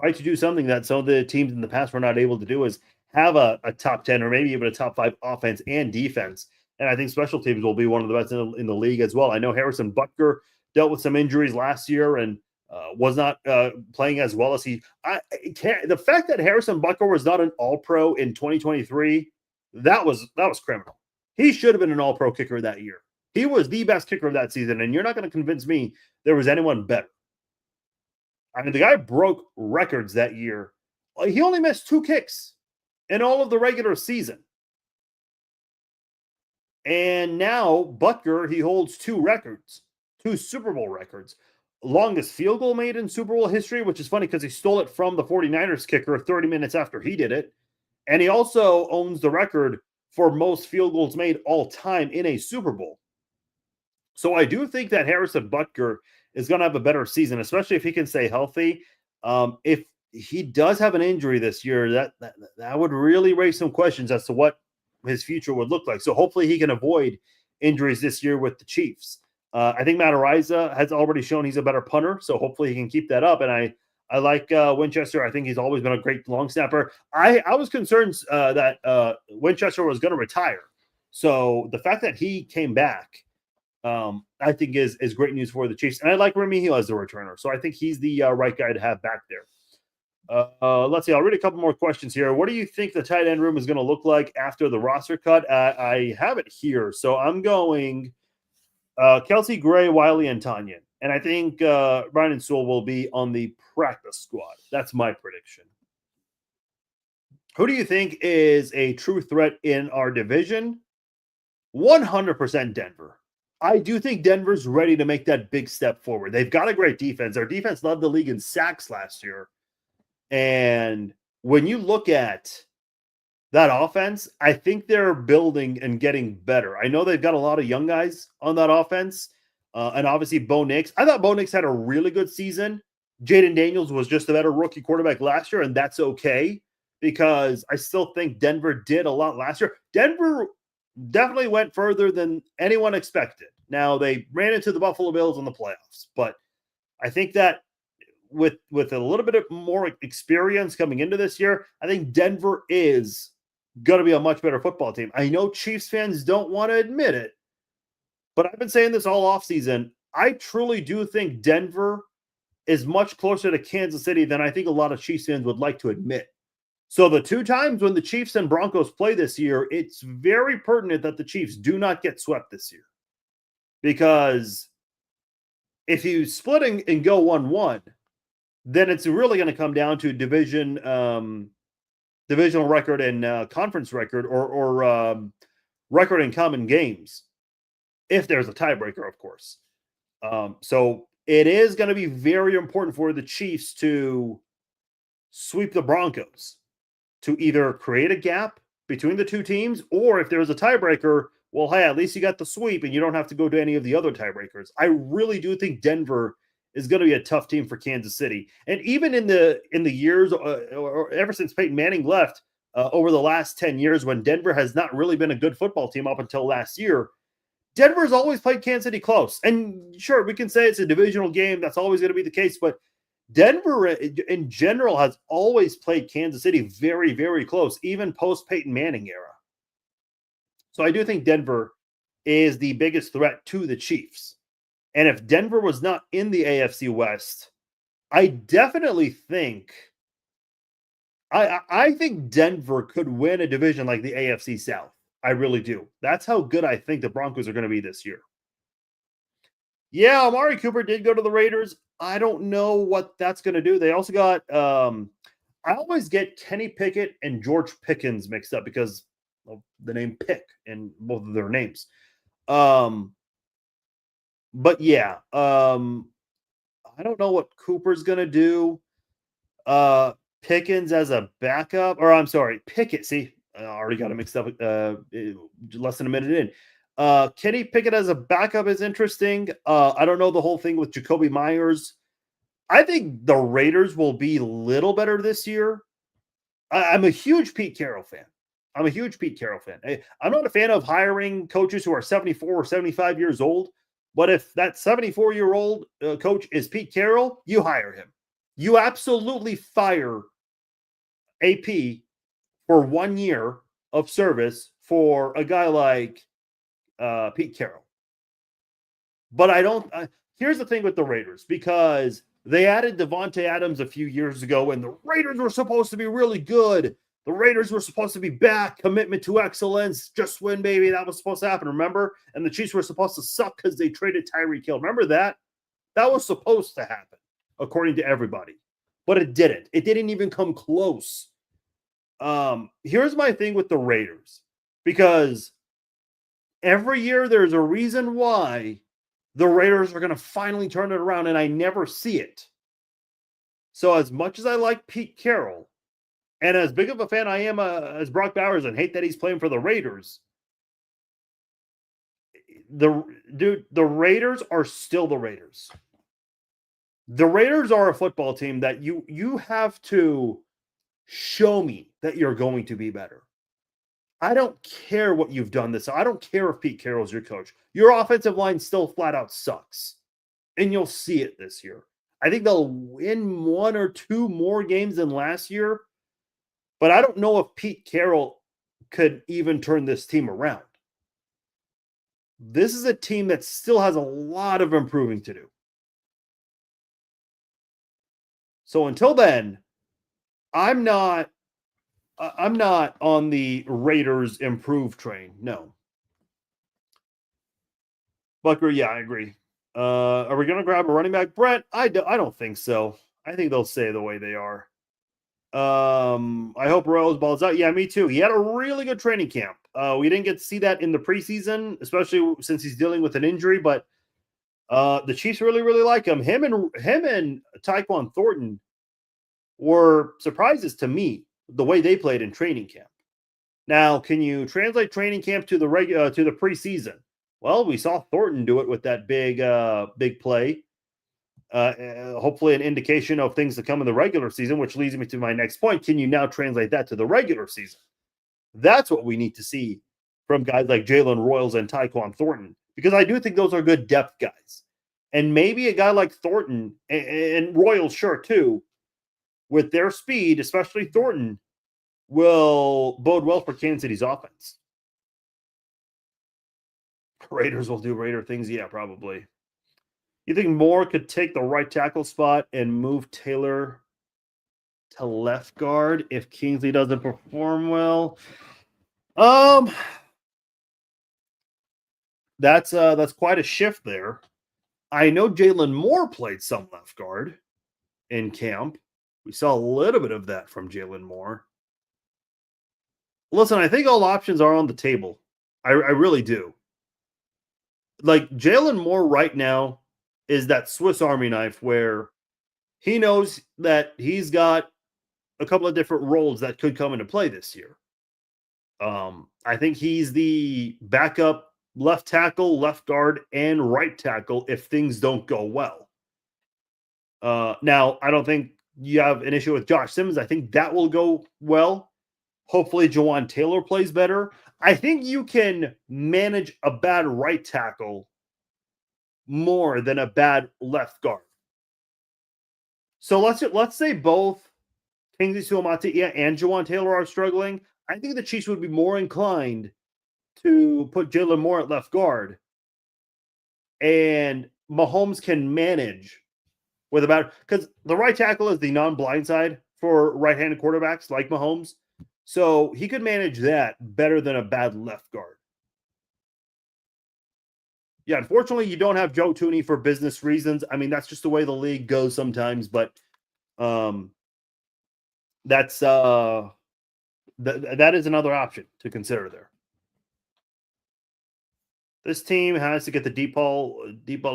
do something that some of the teams in the past were not able to do, is have a top 10 or maybe even a top 5 offense and defense And I think special teams will be one of the best in the league as well. I know Harrison Butker dealt with some injuries last year and was not playing as well as he. The fact that Harrison Butker was not an All-Pro in 2023, that was criminal. He should have been an All-Pro kicker that year. He was the best kicker of that season, and you're not going to convince me there was anyone better. I mean, the guy broke records that year. He only missed 2 kicks in all of the regular season. And now Butker, he holds 2 records, 2 Super Bowl records. Longest field goal made in Super Bowl history, which is funny because he stole it from the 49ers kicker 30 minutes after he did it. And he also owns the record for most field goals made all time in a Super Bowl. So I do think that Harrison Butker is going to have a better season, especially if he can stay healthy. If he does have an injury this year, that would really raise some questions as to what his future would look like. So hopefully he can avoid injuries this year with the Chiefs. I think Matt Araiza has already shown he's a better punter, so hopefully he can keep that up. And I like Winchester. I think he's always been a great long snapper. I was concerned that Winchester was going to retire. So the fact that he came back, I think is great news for the Chiefs. And I like Remigio as the returner. So I think he's the right guy to have back there. Let's see. I'll read a couple more questions here. What do you think the tight end room is going to look like after the roster cut? I have it here. So I'm going Kelsey, Gray, Wiley, and Tanyan. And I think Brandon Sewell will be on the practice squad. That's my prediction. Who do you think is a true threat in our division? 100% Denver. I do think Denver's ready to make that big step forward. They've got a great defense. Their defense led the league in sacks last year. And when you look at that offense, I think they're building and getting better. I know they've got a lot of young guys on that offense. And obviously Bo Nix. I thought Bo Nix had a really good season. Jaden Daniels was just a better rookie quarterback last year, and that's okay because I still think Denver did a lot last year. Denver definitely went further than anyone expected. Now, they ran into the Buffalo Bills in the playoffs, but I think that with a little bit of more experience coming into this year, I think Denver is going to be a much better football team. I know Chiefs fans don't want to admit it, but I've been saying this all offseason. I truly do think Denver is much closer to Kansas City than I think a lot of Chiefs fans would like to admit. So the 2 times when the Chiefs and Broncos play this year, it's very pertinent that the Chiefs do not get swept this year. Because if you split and go 1-1, then it's really going to come down to divisional record and conference record or record in common games, if there's a tiebreaker, of course. So it is going to be very important for the Chiefs to sweep the Broncos, to either create a gap between the 2 teams, or if there's a tiebreaker, well, hey, at least you got the sweep and you don't have to go to any of the other tiebreakers. I really do think Denver is going to be a tough team for Kansas City. And even in the years, or ever since Peyton Manning left, over the last 10 years, when Denver has not really been a good football team up until last year, Denver's always played Kansas City close. And sure, we can say it's a divisional game. That's always going to be the case. But Denver, in general, has always played Kansas City very, very close, even post-Peyton Manning era. So I do think Denver is the biggest threat to the Chiefs. And if Denver was not in the AFC West, I definitely think I think Denver could win a division like the AFC South. I really do. That's how good I think the Broncos are going to be this year. Yeah, Amari Cooper did go to the Raiders. I don't know what that's going to do. They also got I always get Kenny Pickett and George Pickens mixed up because of the name Pick in both of their names. But yeah, I don't know what Cooper's going to do. Pickens as a backup, or I'm sorry, Pickett. See, I already got it mixed up less than a minute in. Kenny Pickett as a backup is interesting. I don't know the whole thing with Jacoby Myers. I think the Raiders will be a little better this year. I'm a huge Pete Carroll fan. I'm not a fan of hiring coaches who are 74 or 75 years old. But if that 74-year-old coach is Pete Carroll, you hire him. You absolutely fire AP for 1 year of service for a guy like Pete Carroll. But I don't. Here's the thing with the Raiders, because they added Devontae Adams a few years ago, and the Raiders were supposed to be really good. The Raiders were supposed to be back, commitment to excellence, just win, baby. That was supposed to happen, remember? And the Chiefs were supposed to suck because they traded Tyreek Hill. Remember that? That was supposed to happen, according to everybody. But it didn't. It didn't even come close. Here's my thing with the Raiders, because every year there's a reason why the Raiders are going to finally turn it around, and I never see it. So as much as I like Pete Carroll, and as big of a fan I am as Brock Bowers and hate that he's playing for the Raiders, the Raiders are still the Raiders. The Raiders are a football team that you have to show me that you're going to be better. I don't care what you've done this. I don't care if Pete Carroll's your coach. Your offensive line still flat out sucks. And you'll see it this year. I think they'll win 1 or 2 more games than last year. But I don't know if Pete Carroll could even turn this team around. This is a team that still has a lot of improving to do. So until then, I'm not on the Raiders improve train. No. Bucker, yeah, I agree. Are we going to grab a running back? Brett, I don't think so. I think they'll stay the way they are. I hope Royals balls out. Yeah, me too. He had a really good training camp. We didn't get to see that in the preseason, especially since he's dealing with an injury, but the Chiefs really, really like him. Him and Tyquan Thornton were surprises to me, the way they played in training camp. Now, can you translate training camp to the preseason? Well, we saw Thornton do it with that big play. Hopefully an indication of things to come in the regular season, which leads me to my next point. Can you now translate that to the regular season? That's what we need to see from guys like Jalen Royals and Tyquan Thornton, because I do think those are good depth guys. And maybe a guy like Thornton and Royals, sure, too, with their speed, especially Thornton, will bode well for Kansas City's offense. Raiders will do Raider things. Yeah, probably. You think Moore could take the right tackle spot and move Taylor to left guard if Kingsley doesn't perform well? That's quite a shift there. I know Jalen Moore played some left guard in camp. We saw a little bit of that from Jalen Moore. Listen, I think all options are on the table. I really do. Like, Jalen Moore right now is that Swiss Army knife where he knows that he's got a couple of different roles that could come into play this year. I think he's the backup left tackle, left guard, and right tackle if things don't go well. Now, I don't think you have an issue with Josh Simmons. I think that will go well. Hopefully, Jawan Taylor plays better. I think you can manage a bad right tackle more than a bad left guard. So let's say both Kingsley Suamataia and Jawan Taylor are struggling. I think the Chiefs would be more inclined to put Jalen Moore at left guard, and Mahomes can manage with because the right tackle is the non-blind side for right-handed quarterbacks like Mahomes. So he could manage that better than a bad left guard. Yeah, unfortunately, you don't have Joe Thuney for business reasons. I mean, that's just the way the league goes sometimes. But that's that is another option to consider there. This team has to get the deep ball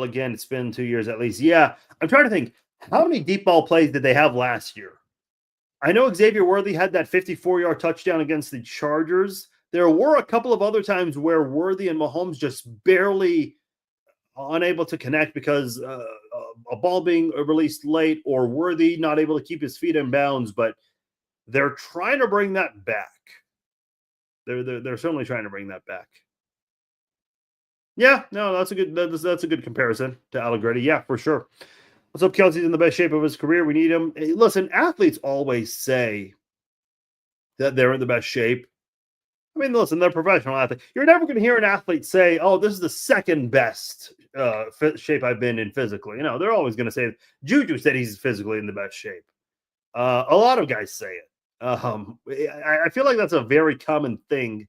again. It's been 2 years at least. Yeah, I'm trying to think. How many deep ball plays did they have last year? I know Xavier Worthy had that 54-yard touchdown against the Chargers. There were a couple of other times where Worthy and Mahomes just barely unable to connect because a ball being released late or Worthy not able to keep his feet in bounds. But they're trying to bring that back. They're certainly trying to bring that back. Yeah, no, that's a good comparison to Allegretti. Yeah, for sure. What's up, Kelsey's in the best shape of his career. We need him. Hey, listen, athletes always say that they're in the best shape. I mean, listen, they're professional athletes. You're never going to hear an athlete say, "Oh, this is the second best shape I've been in physically." They're always going to say. Juju said he's physically in the best shape. A lot of guys say it. I feel like that's a very common thing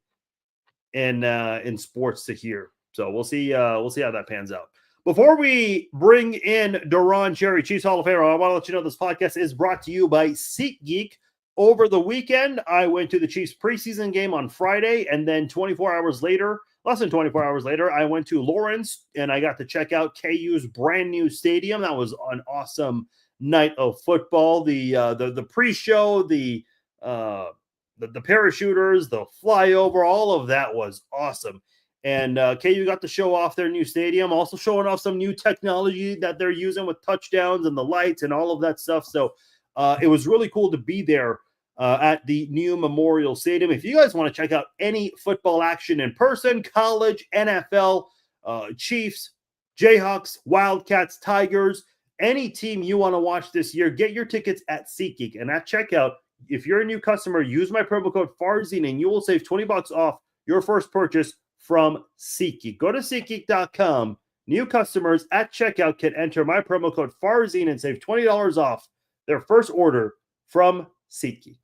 in sports to hear. So we'll see. We'll see how that pans out. Before we bring in Deron Cherry, Chiefs Hall of Famer, I want to let you know this podcast is brought to you by SeatGeek. Over the weekend, I went to the Chiefs preseason game on Friday, and then 24 hours later, less than 24 hours later, I went to Lawrence, and I got to check out KU's brand new stadium. That was an awesome night of football. The pre-show, the parachuters, the flyover, all of that was awesome. And KU got to show off their new stadium, also showing off some new technology that they're using with touchdowns and the lights and all of that stuff. So it was really cool to be there at the new Memorial Stadium. If you guys want to check out any football action in person, college, NFL, Chiefs, Jayhawks, Wildcats, Tigers, any team you want to watch this year, get your tickets at SeatGeek. And at checkout, if you're a new customer, use my promo code FARZIN and you will save $20 off your first purchase from SeatGeek. Go to SeatGeek.com. New customers at checkout can enter my promo code FARZIN and save $20 off their first order from SeatGeek.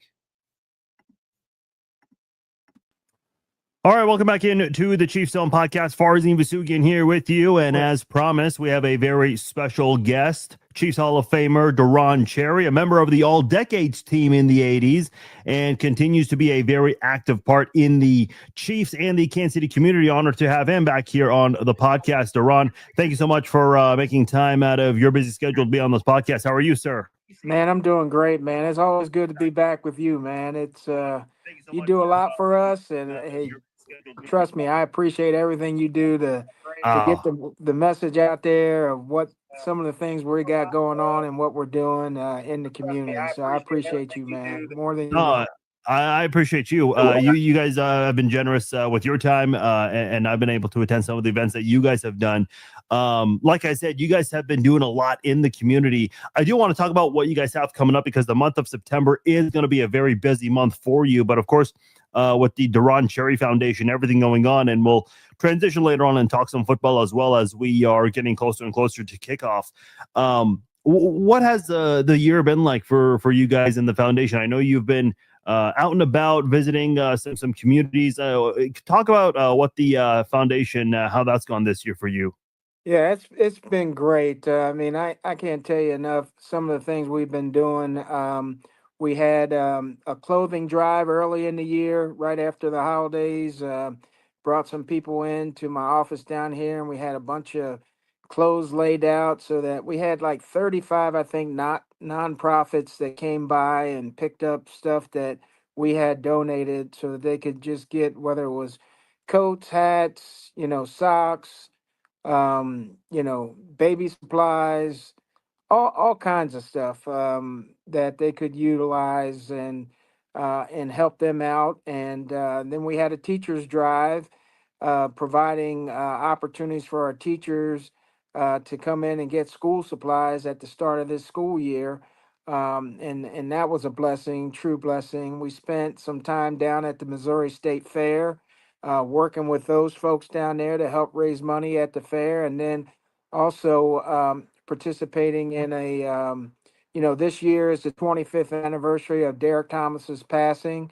All right, welcome back in to the Chiefs Zone podcast. Farzin Vasugian here with you, and as promised, we have a very special guest, Chiefs Hall of Famer Deron Cherry, a member of the All Decades team in the 80s, and continues to be a very active part in the Chiefs and the Kansas City community. Honored to have him back here on the podcast. Deron, thank you so much for making time out of your busy schedule to be on this podcast. How are you, sir? Man, I'm doing great, man. It's always good to be back with you, man. It's you do a lot for us, and hey, trust me, I appreciate everything you do to get the message out there of what some of the things we got going on and what we're doing in the community. So I appreciate you, man, more than you know. I appreciate you. You guys have been generous with your time, and I've been able to attend some of the events that you guys have done. Like I said, you guys have been doing a lot in the community. I do want to talk about what you guys have coming up because the month of September is going to be a very busy month for you. But of course, with the Deron Cherry Foundation, everything going on, and we'll transition later on and talk some football as well as we are getting closer and closer to kickoff. What has the year been like for you guys in the foundation? I know you've been out and about visiting some communities. Talk about what the foundation, how that's gone this year for you. Yeah, it's been great. I mean, I can't tell you enough some of the things we've been doing. We had a clothing drive early in the year, right after the holidays. Brought some people in to my office down here, and we had a bunch of clothes laid out so that we had like 35, I think, not nonprofits that came by and picked up stuff that we had donated so that they could just get whether it was coats, hats, socks, baby supplies, all kinds of stuff that they could utilize and help them out. And then we had a teachers drive, providing opportunities for our teachers to come in and get school supplies at the start of this school year. And that was a blessing, true blessing. We spent some time down at the Missouri State Fair, working with those folks down there to help raise money at the fair, and then also participating in this year is the 25th anniversary of Derek Thomas's passing.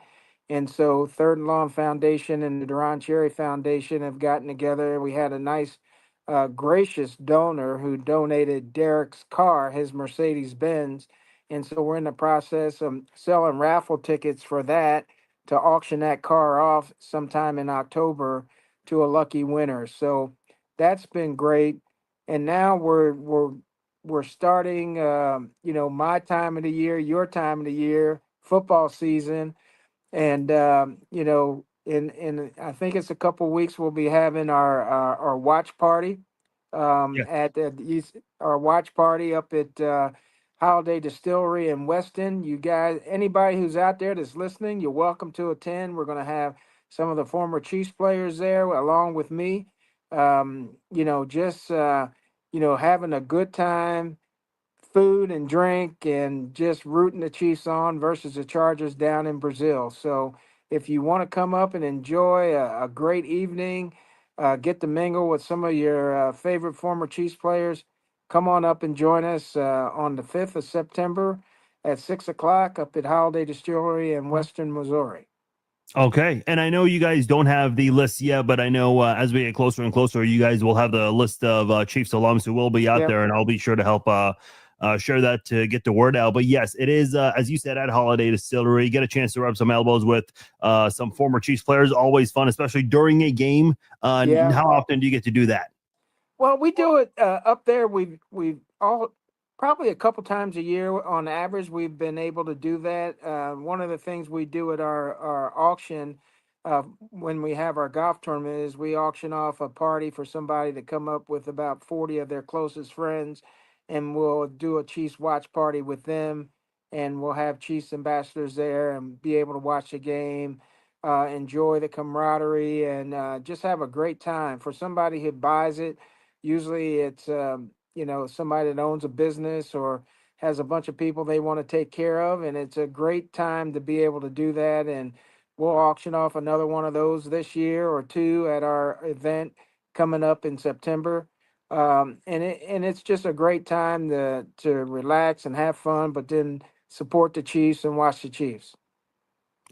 And so Third and Long Foundation and the Deron Cherry Foundation have gotten together. We had a nice, gracious donor who donated Derek's car, his Mercedes Benz. And so we're in the process of selling raffle tickets for that to auction that car off sometime in October to a lucky winner. So that's been great. And now we're starting, my time of the year, your time of the year, football season, and in I think it's a couple weeks we'll be having our watch party at our watch party up at Holiday Distillery in Weston. You guys, anybody who's out there that's listening, you're welcome to attend. We're going to have some of the former Chiefs players there along with me. Having a good time, food and drink, and just rooting the Chiefs on versus the Chargers down in Brazil. So if you want to come up and enjoy a great evening, get to mingle with some of your favorite former Chiefs players, come on up and join us on the 5th of September at 6 o'clock up at Holiday Distillery in Western Missouri. Okay. And I know you guys don't have the list yet, but I know as we get closer and closer, you guys will have the list of Chiefs alums who will be out Yep. there, and I'll be sure to help share that to get the word out. But yes, it is, as you said, at Holiday Distillery. Get a chance to rub some elbows with some former Chiefs players. Always fun, especially during a game. Yeah. How often do you get to do that? Well, we do it up there. We've all probably a couple times a year on average. We've been able to do that. One of the things we do at our auction when we have our golf tournament is we auction off a party for somebody to come up with about 40 of their closest friends, and we'll do a Chiefs watch party with them, and we'll have Chiefs ambassadors there and be able to watch the game. Enjoy the camaraderie and just have a great time. For somebody who buys it, usually it's somebody that owns a business or has a bunch of people they want to take care of, and it's a great time to be able to do that. And we'll auction off another one of those this year or two at our event coming up in September. And it's just a great time to relax and have fun, but then support the Chiefs and watch the Chiefs.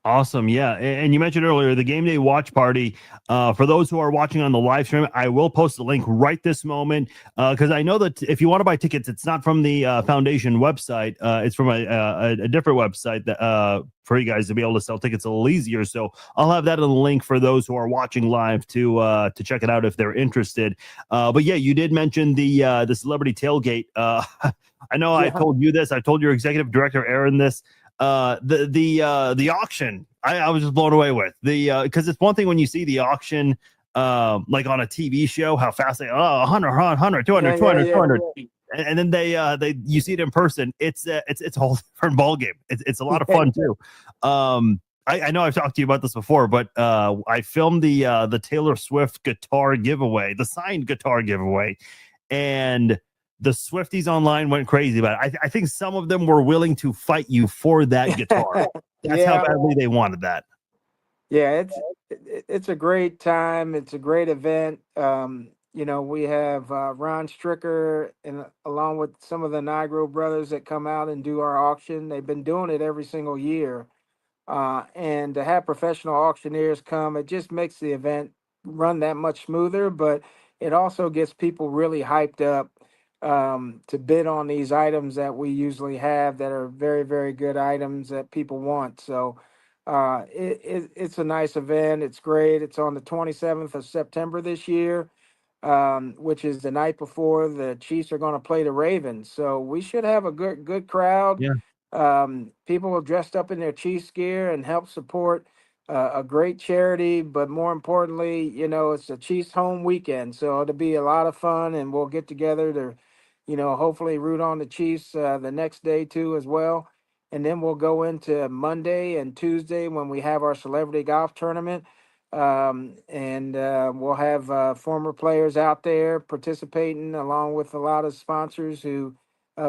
Awesome. Yeah. And you mentioned earlier the game day watch party. For those who are watching on the live stream, I will post the link right this moment because I know that if you want to buy tickets, it's not from the foundation website. It's from a different website that for you guys to be able to sell tickets a little easier. So I'll have that in the link for those who are watching live to check it out if they're interested. But yeah, you did mention the celebrity tailgate. I know I told you this. I told your executive director, Aaron, this. The auction I was just blown away with because it's one thing when you see the auction like on a TV show, how fast they 100 200 200 and then they you see it in person. It's a whole different ball game. It's a lot of fun too. I know I've talked to you about this before, but I filmed the Taylor Swift guitar giveaway, the signed guitar giveaway, and the Swifties online went crazy about it. I think some of them were willing to fight you for that guitar. That's how badly they wanted that. Yeah, it's a great time. It's a great event. We have Ron Stricker and along with some of the Nigro brothers that come out and do our auction. They've been doing it every single year. And to have professional auctioneers come, it just makes the event run that much smoother, but it also gets people really hyped up to bid on these items that we usually have that are very, very good items that people want. So it's a nice event. It's great. It's on the 27th of September this year, which is the night before the Chiefs are going to play the Ravens. So we should have a good crowd. Yeah. People are dressed up in their Chiefs gear and help support a great charity. But more importantly, it's a Chiefs home weekend, so it'll be a lot of fun, and we'll get together to, hopefully root on the Chiefs the next day too as well. And then we'll go into Monday and Tuesday when we have our celebrity golf tournament. And we'll have former players out there participating along with a lot of sponsors who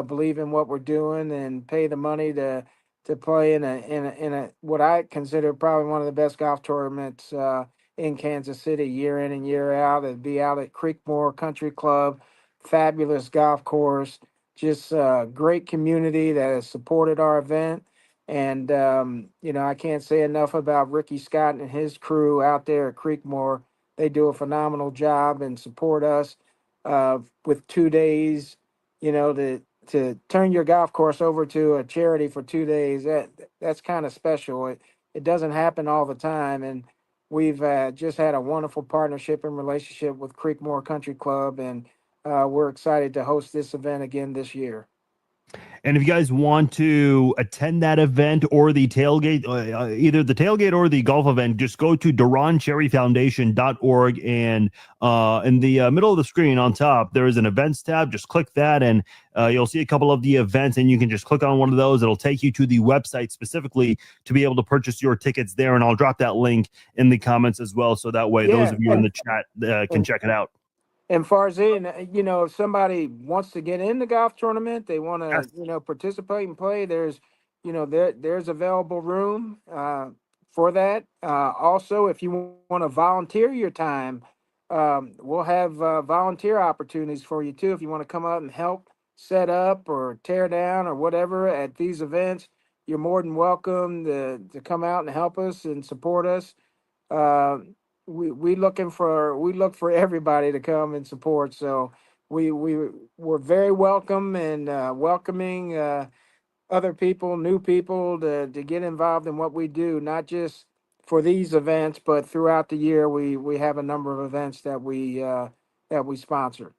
believe in what we're doing and pay the money to play in a what I consider probably one of the best golf tournaments in Kansas City year in and year out. It'd be out at Creekmore Country Club, fabulous golf course, just a great community that has supported our event. And I can't say enough about Ricky Scott and his crew out there at Creekmore. They do a phenomenal job and support us with 2 days. To turn your golf course over to a charity for 2 days, that's kind of special. It doesn't happen all the time, and we've just had a wonderful partnership and relationship with Creekmore Country Club, and we're excited to host this event again this year. And if you guys want to attend that event or the tailgate, either the tailgate or the golf event, just go to DeronCherryFoundation.org. And in the middle of the screen on top, there is an events tab. Just click that and you'll see a couple of the events, and you can just click on one of those. It'll take you to the website specifically to be able to purchase your tickets there. And I'll drop that link in the comments as well. So that way, those of you in the chat can check it out. And Farzin, if somebody wants to get in the golf tournament, they want to, participate and play, there's available room for that. Also, if you want to volunteer your time, we'll have volunteer opportunities for you too. If you want to come out and help set up or tear down or whatever at these events, you're more than welcome to come out and help us and support us. Uh, we look for everybody to come and support. So we're very welcome and welcoming other people, new people to get involved in what we do, not just for these events, but throughout the year. We have a number of events that we sponsor.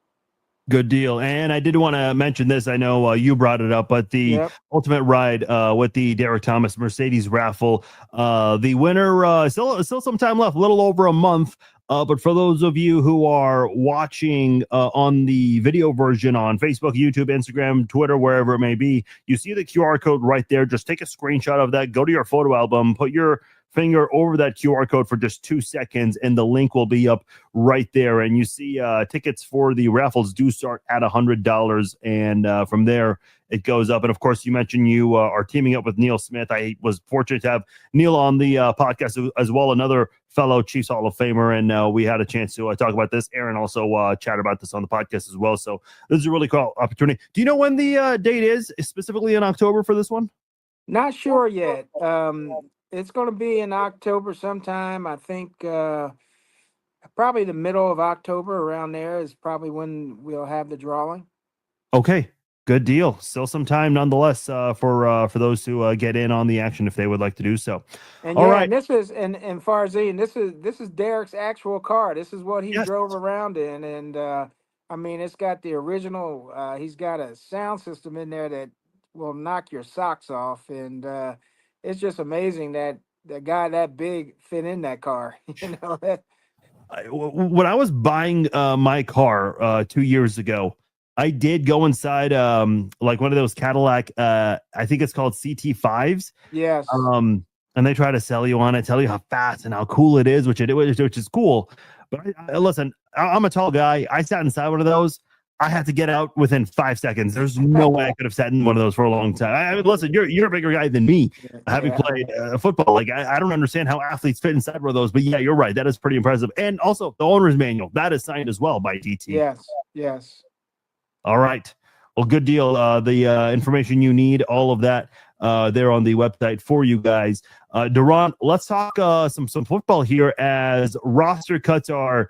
Good deal. And I did want to mention this. I know you brought it up, but the Yep. ultimate ride with the Derek Thomas Mercedes raffle, the winner still some time left, a little over a month. But for those of you who are watching on the video version on Facebook, YouTube, Instagram, Twitter, wherever it may be, you see the QR code right there. Just take a screenshot of that, go to your photo album, put your finger over that QR code for just 2 seconds, and the link will be up right there. And you see tickets for the raffles do start at $100, and from there it goes up. And of course, you mentioned you are teaming up with Neil Smith. I was fortunate to have Neil on the podcast as well, another fellow Chiefs Hall of Famer, and we had a chance to talk about this. Aaron also chatted about this on the podcast as well. So this is a really cool opportunity. Do you know when the date is, specifically in October for this one? Not sure yet. It's going to be in October sometime. I think probably the middle of October, around there is probably when we'll have the drawing. Okay, good deal. Still some time nonetheless for those who get in on the action if they would like to do so. And All yeah, right. and this is and Farzine, this is Derek's actual car. This is what he Yes. drove around in, and I mean, it's got the original. He's got a sound system in there that will knock your socks off, and it's just amazing that the guy that big fit in that car. You know that. When I was buying my car 2 years ago, I did go inside like one of those Cadillac, I think it's called CT5s. Yes. Um, and they try to sell you on it, tell you how fast and how cool it is, which is cool. But listen, I'm a tall guy. I sat inside one of those. I had to get out within 5 seconds. There's no way I could have sat in one of those for a long time. I mean, listen, you're a bigger guy than me, having Yeah. played football. Like I don't understand how athletes fit inside one of those. But yeah, you're right. That is pretty impressive. And also the owner's manual that is signed as well by DT. Yes. Yes. All right. Well, good deal. The information you need, all of that there on the website for you guys. Deron, let's talk some football here as roster cuts are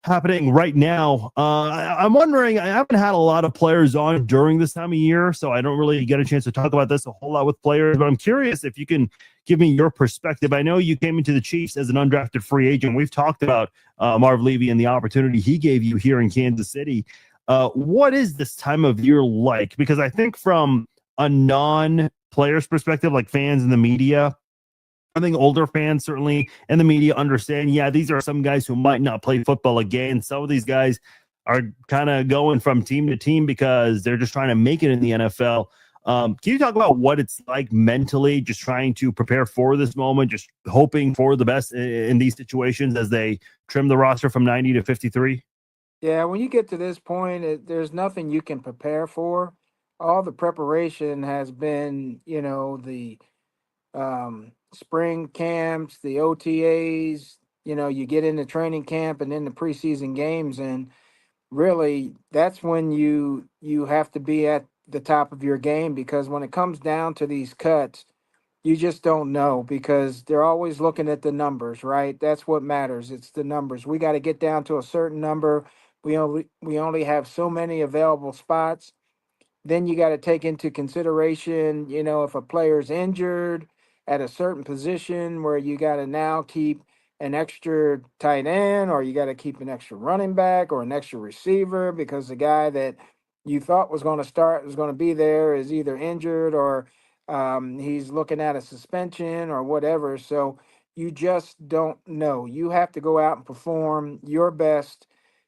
happening right now. I'm wondering, I haven't had a lot of players on during this time of year, so I don't really get a chance to talk about this a whole lot with players, but I'm curious if you can give me your perspective. I know you came into the Chiefs as an undrafted free agent. We've talked about Marv Levy and the opportunity he gave you here in Kansas City. What is this time of year like? Because I think from a non-player's perspective, like fans in the media, I think older fans certainly and the media understand, yeah, these are some guys who might not play football again. Some of these guys are kind of going from team to team because they're just trying to make it in the NFL. Can you talk about what it's like mentally, just trying to prepare for this moment, just hoping for the best in these situations as they trim the roster from 90 to 53? Yeah, when you get to this point, there's nothing you can prepare for. All the preparation has been, the spring camps, the OTAs. You get into training camp and then the preseason games, and really, that's when you have to be at the top of your game, because when it comes down to these cuts, you just don't know, because they're always looking at the numbers, right? That's what matters. It's the numbers. We got to get down to a certain number. We only have so many available spots. Then you got to take into consideration, if a player's injured at a certain position, where you got to now keep an extra tight end, or you got to keep an extra running back or an extra receiver, because the guy that you thought was going to start, was going to be there, is either injured, or he's looking at a suspension or whatever. So you just don't know. You have to go out and perform your best,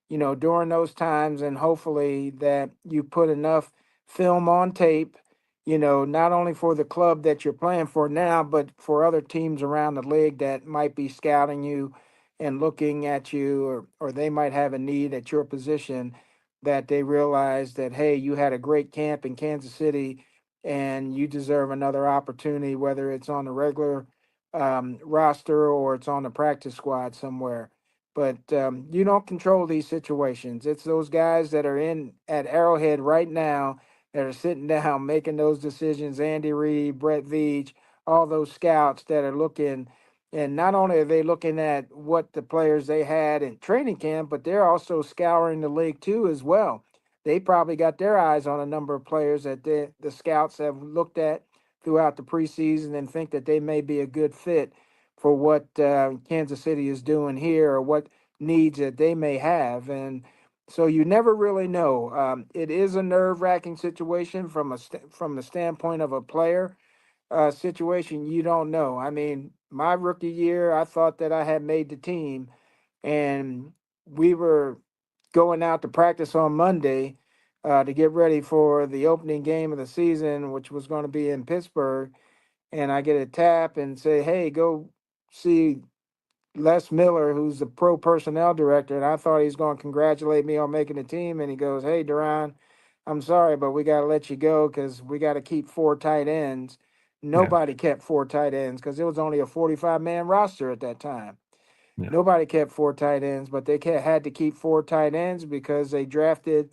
during those times, and hopefully that you put enough film on tape, not only for the club that you're playing for now, but for other teams around the league that might be scouting you and looking at you, or they might have a need at your position, that they realize that, hey, you had a great camp in Kansas City and you deserve another opportunity, whether it's on the regular roster or it's on the practice squad somewhere. But you don't control these situations. It's those guys that are in at Arrowhead right now that are sitting down making those decisions. Andy Reid, Brett Veach, all those scouts that are looking. And not only are they looking at what the players they had in training camp, but they're also scouring the league too as well. They probably got their eyes on a number of players that the scouts have looked at throughout the preseason and think that they may be a good fit for what Kansas City is doing here or what needs that they may have. And so you never really know. It is a nerve-wracking situation from the standpoint of a player situation. You don't know. I mean, my rookie year, I thought that I had made the team, and we were going out to practice on Monday to get ready for the opening game of the season, which was going to be in Pittsburgh. And I get a tap and say, "Hey, go see Les Miller, who's the pro personnel director." And I thought he's going to congratulate me on making the team. And he goes, "Hey, Deron, I'm sorry, but we got to let you go because we got to keep four tight ends." Yeah. Nobody kept four tight ends because it was only a 45-man roster at that time. Yeah. Nobody kept four tight ends, but they had to keep four tight ends because they drafted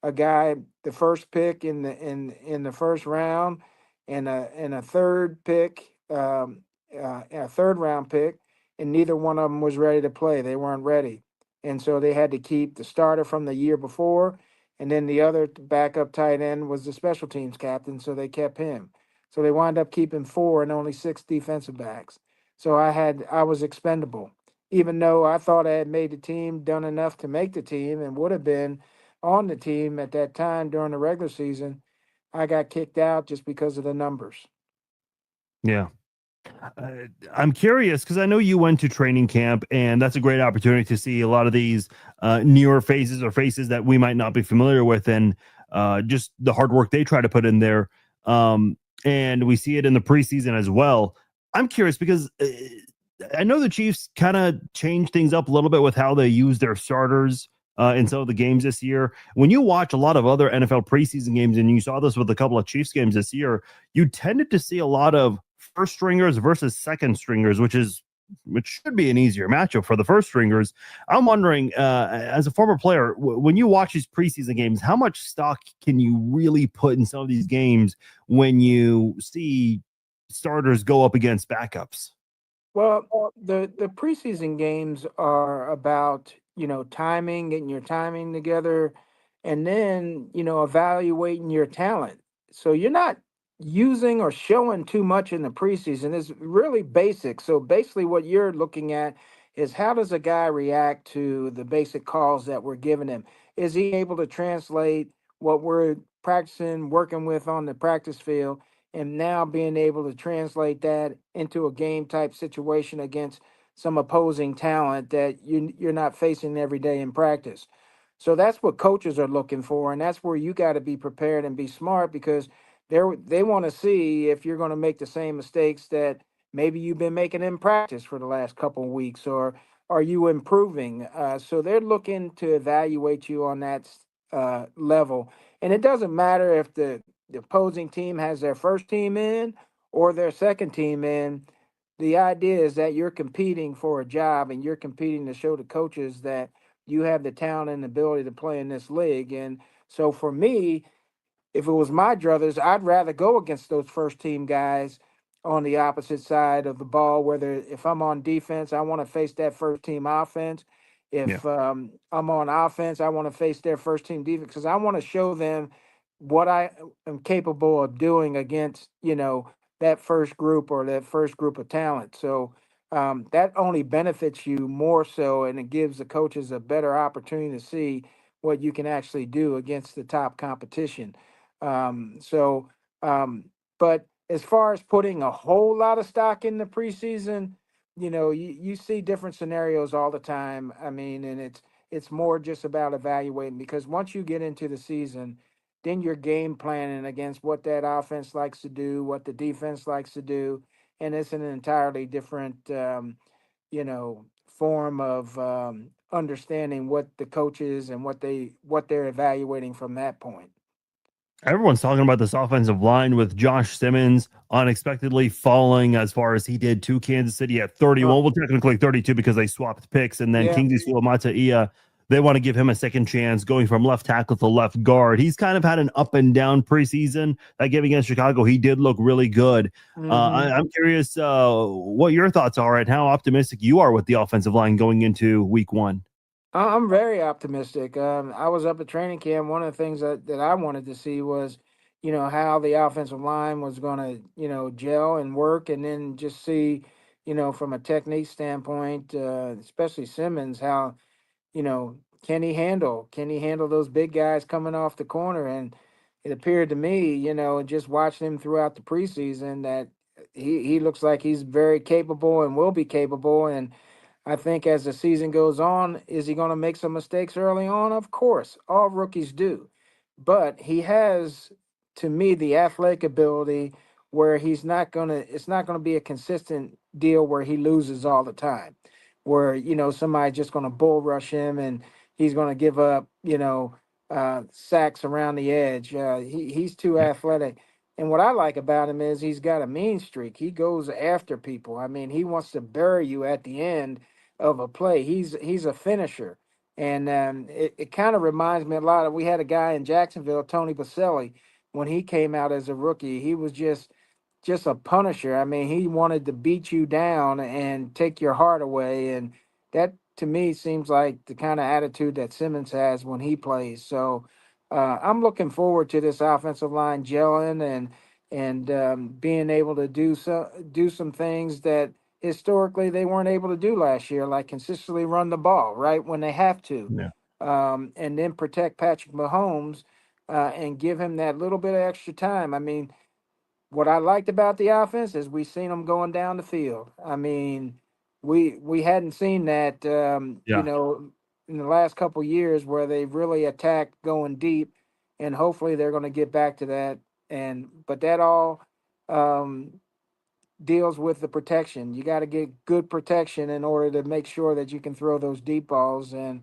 a guy the first pick in the first round and a third pick a third round pick, and neither one of them was ready to play. They weren't ready, and so they had to keep the starter from the year before, and then the other backup tight end was the special teams captain, so they kept him. So they wound up keeping four and only six defensive backs. So I was expendable, even though I thought I had made the team, done enough to make the team, and would have been on the team at that time during the regular season. I got kicked out just because of the numbers. Yeah. Uh, I'm curious because I know you went to training camp, and that's a great opportunity to see a lot of these newer faces or faces that we might not be familiar with, and just the hard work they try to put in there. And we see it in the preseason as well. I'm curious because I know the Chiefs kind of changed things up a little bit with how they use their starters. In some of the games this year, when you watch a lot of other NFL preseason games, and you saw this with a couple of Chiefs games this year, you tended to see a lot of first stringers versus second stringers, which should be an easier matchup for the first stringers. I'm wondering, as a former player, when you watch these preseason games, how much stock can you really put in some of these games when you see starters go up against backups? Well, the preseason games are about, timing, getting your timing together, and then, evaluating your talent. So you're not using or showing too much in the preseason. It's really basic. So basically what you're looking at is how does a guy react to the basic calls that we're giving him? Is he able to translate what we're practicing, working with on the practice field, and now being able to translate that into a game type situation against some opposing talent that you're not facing every day in practice. So that's what coaches are looking for, and that's where you got to be prepared and be smart because they want to see if you're going to make the same mistakes that maybe you've been making in practice for the last couple of weeks, or are you improving? So they're looking to evaluate you on that level, and it doesn't matter if the opposing team has their first team in or their second team in. The idea is that you're competing for a job and you're competing to show the coaches that you have the talent and ability to play in this league. And so for me, if it was my druthers, I'd rather go against those first team guys on the opposite side of the ball. Whether if I'm on defense, I want to face that first team offense. Yeah. If I'm on offense, I want to face their first team defense because I want to show them what I am capable of doing against that first group or that first group of talent. So that only benefits you more so, and it gives the coaches a better opportunity to see what you can actually do against the top competition. Um, so, um, but as far as putting a whole lot of stock in the preseason, you see different scenarios all the time. I mean, and it's more just about evaluating because once you get into the season, then you're game planning against what that offense likes to do, what the defense likes to do, and it's an entirely different, form of understanding what the coaches and what they're evaluating from that point. Everyone's talking about this offensive line with Josh Simmons unexpectedly falling as far as he did to Kansas City at Oh, 31. Well, technically 32 because they swapped picks. And then yeah. Kingsley Suamataia, they want to give him a second chance going from left tackle to left guard. He's kind of had an up and down preseason. That game against Chicago, he did look really good. Hmm. I'm curious what your thoughts are and how optimistic you are with the offensive line going into week one. I'm very optimistic. I was up at training camp. One of the things that I wanted to see was, how the offensive line was going to, gel and work, and then just see, from a technique standpoint, especially Simmons, how can he handle those big guys coming off the corner? And it appeared to me, just watching him throughout the preseason, that he looks like he's very capable and will be capable. And I think as the season goes on, is he going to make some mistakes early on? Of course, all rookies do. But he has, to me, the athletic ability where it's not going to be a consistent deal where he loses all the time, where, somebody's just going to bull rush him and he's going to give up, sacks around the edge. He's too athletic. And what I like about him is he's got a mean streak. He goes after people. I mean, he wants to bury you at the end of a play. He's a finisher, and it kind of reminds me a lot of, we had a guy in Jacksonville, Tony Baselli, when he came out as a rookie. He was just a punisher. I mean, he wanted to beat you down and take your heart away, and that to me seems like the kind of attitude that Simmons has when he plays. So I'm looking forward to this offensive line gelling and being able to do some things that historically they weren't able to do last year, like consistently run the ball right when they have to, Yeah. and then protect Patrick Mahomes and give him that little bit of extra time. I mean, what I liked about the offense is we seen them going down the field. I mean, we hadn't seen that, Yeah. in the last couple years where they really attacked going deep, and hopefully they're going to get back to that. And but that all um, deals with the protection. You got to get good protection in order to make sure that you can throw those deep balls. And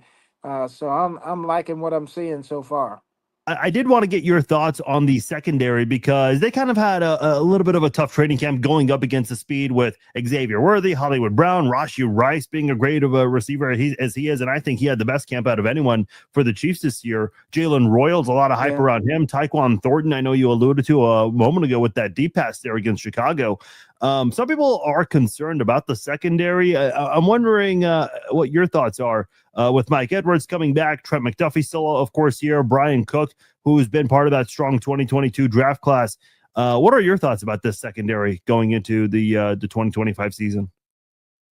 so I'm liking what I'm seeing so far. I did want to get your thoughts on the secondary because they kind of had a little bit of a tough training camp going up against the speed with Xavier Worthy, Hollywood Brown, Rashi Rice being a great of a receiver as he is. And I think he had the best camp out of anyone for the Chiefs this year. Jalen Royals, a lot of hype Yeah. around him. Tyquan Thornton, I know you alluded to a moment ago with that deep pass there against Chicago. Some people are concerned about the secondary. I'm wondering what your thoughts are with Mike Edwards coming back, Trent McDuffie still, of course, here, Brian Cook, who's been part of that strong 2022 draft class. What are your thoughts about this secondary going into the 2025 season?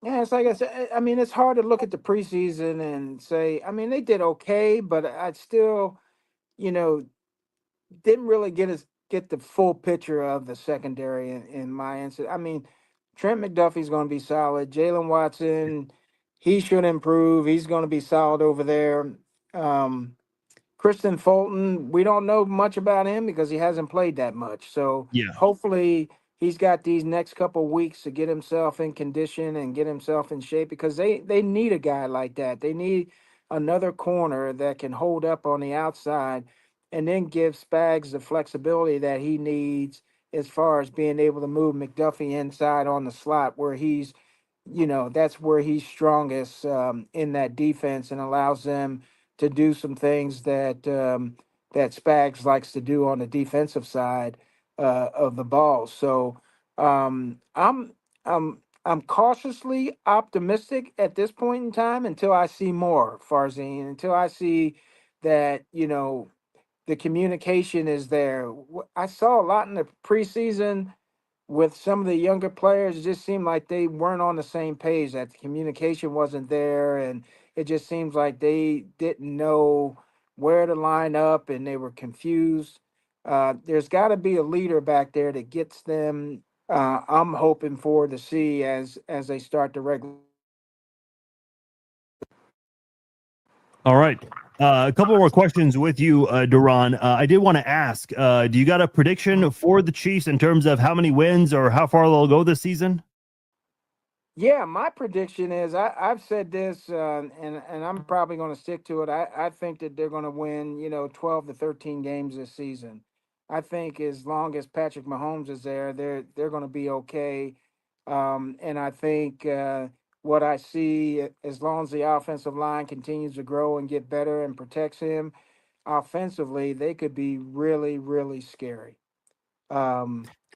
Yeah, it's like I said. I mean, it's hard to look at the preseason and say. I mean, they did okay, but I still, you know, didn't really get the full picture of the secondary in my answer. I mean, Trent McDuffie's going to be solid. Jalen Watson, he should improve. He's going to be solid over there. Um, Kristen Fulton, we don't know much about him because he hasn't played that much. So Yeah. hopefully he's got these next couple weeks to get himself in condition and get himself in shape, because they need a guy like that. They need another corner that can hold up on the outside and then give Spags the flexibility that he needs as far as being able to move McDuffie inside on the slot where that's where he's strongest, in that defense, and allows them to do some things that Spags likes to do on the defensive side of the ball. So um, I'm I'm cautiously optimistic at this point in time until I see more, Farzine, until I see that the communication is there. I saw a lot in the preseason with some of the younger players. It just seemed like they weren't on the same page, that the communication wasn't there, and it just seems like they didn't know where to line up and they were confused. There's got to be a leader back there that gets them. I'm hoping for to see as they start the regular. All right. A couple more questions with you, Deron. I did want to ask, do you got a prediction for the Chiefs in terms of how many wins or how far they'll go this season? Yeah, my prediction is I've said this, and I'm probably going to stick to it. I think that they're going to win, 12 to 13 games this season. I think as long as Patrick Mahomes is there, they're going to be okay. And I think what I see, as long as the offensive line continues to grow and get better and protects him offensively, they could be really, really scary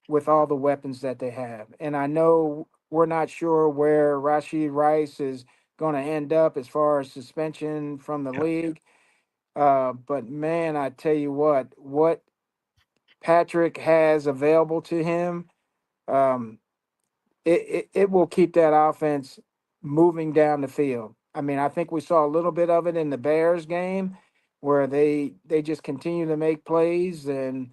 with all the weapons that they have. And I know we're not sure where Rashid Rice is going to end up as far as suspension from the Yeah. league. But man, I tell you what Patrick has available to him, um, it will keep that offense moving down the field. I mean, I think we saw a little bit of it in the Bears game where they just continue to make plays and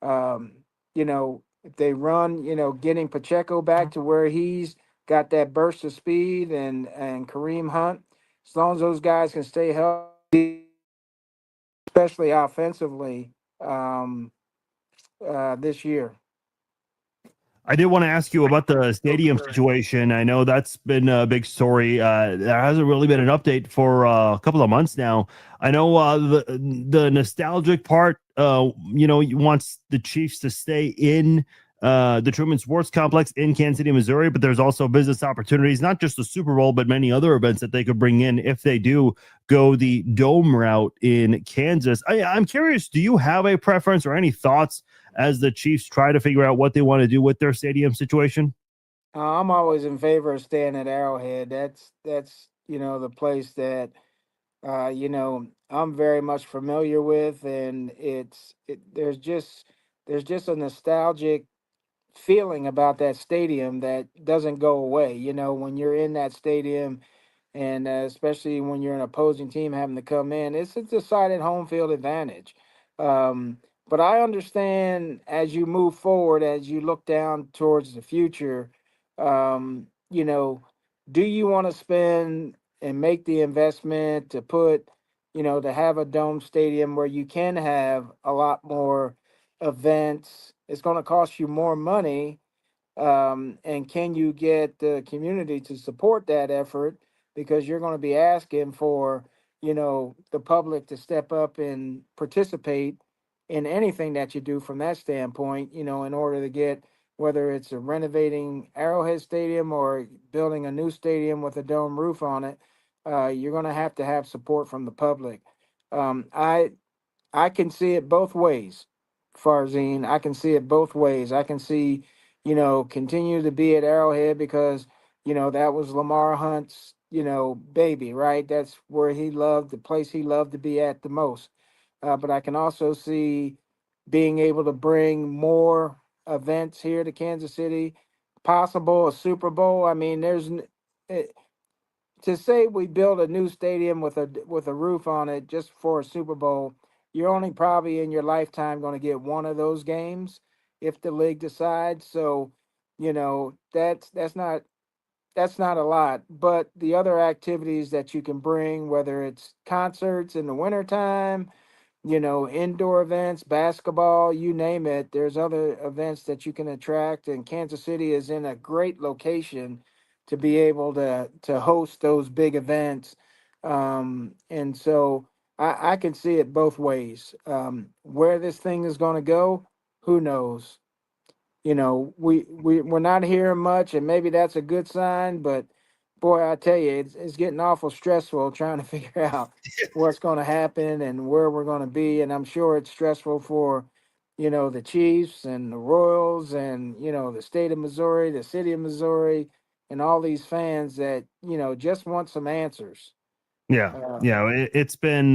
um, if they run, getting Pacheco back to where he's got that burst of speed and Kareem Hunt, as long as those guys can stay healthy, especially offensively, um, this year. I did want to ask you about the stadium situation. I know that's been a big story. There hasn't really been an update for a couple of months now. I know the nostalgic part, wants the Chiefs to stay in the Truman Sports Complex in Kansas City, Missouri, but there's also business opportunities, not just the Super Bowl, but many other events that they could bring in if they do go the dome route in Kansas. I'm curious, do you have a preference or any thoughts as the Chiefs try to figure out what they want to do with their stadium situation? I'm always in favor of staying at Arrowhead. That's the place that I'm very much familiar with, and there's just a nostalgic feeling about that stadium that doesn't go away. When you're in that stadium, and especially when you're an opposing team having to come in, it's a decided home field advantage. Um, but I understand as you move forward, as you look down towards the future, um, you know, do you want to spend and make the investment to to have a dome stadium where you can have a lot more events? It's going to cost you more money, and can you get the community to support that effort because you're going to be asking for the public to step up and participate in anything that you do from that standpoint, in order to get, whether it's a renovating Arrowhead Stadium or building a new stadium with a dome roof on it. You're going to have support from the public. Um, i I can see it both ways, Farzine. I can see it both ways. I can see, continue to be at Arrowhead because, that was Lamar Hunt's, baby, right? That's where he loved, the place he loved to be at the most. But I can also see being able to bring more events here to Kansas City, possible a Super Bowl. I mean, to say we build a new stadium with a roof on it just for a Super Bowl, you're only probably in your lifetime going to get one of those games if the league decides. So, that's not a lot. But the other activities that you can bring, whether it's concerts in the wintertime, indoor events, basketball, you name it. There's other events that you can attract, and Kansas City is in a great location to be able to host those big events. And so I can see it both ways. Where this thing is going to go, who knows? We're not hearing much, and maybe that's a good sign. But boy, I tell you, it's getting awful stressful trying to figure out what's going to happen and where we're going to be. And I'm sure it's stressful for the Chiefs and the Royals and the state of Missouri, the city of Missouri, and all these fans that just want some answers. Yeah, Uh, yeah, it's been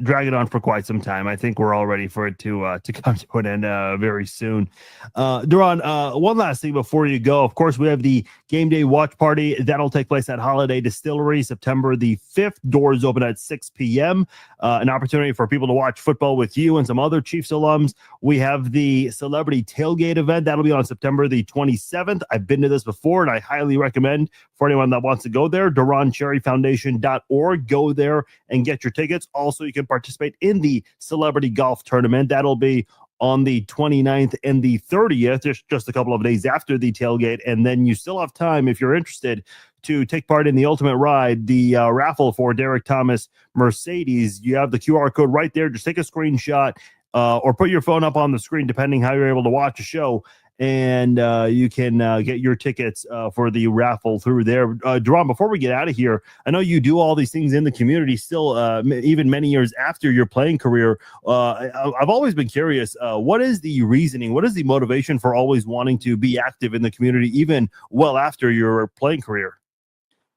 dragging on for quite some time. I think we're all ready for it to come to an end very soon. Deron, one last thing before you go. Of course, we have the game day watch party that'll take place at Holiday Distillery September the 5th. Doors open at 6 p.m. An opportunity for people to watch football with you and some other Chiefs alums. We have the celebrity tailgate event that'll be on September the 27th. I've been to this before, and I highly recommend for anyone that wants to go there. DeronCherryFoundation.org. Go there and get your tickets. Also, you can participate in the celebrity golf tournament. That'll be on the 29th and the 30th, just a couple of days after the tailgate. And then you still have time, if you're interested, to take part in the ultimate ride, the raffle for Derek Thomas Mercedes. You have the QR code right there. Just take a screenshot or put your phone up on the screen, depending how you're able to watch a show. And you can get your tickets for the raffle through there. Deron, before we get out of here, I know you do all these things in the community still, even many years after your playing career. I've always been curious, what is the reasoning? What is the motivation for always wanting to be active in the community, even well after your playing career?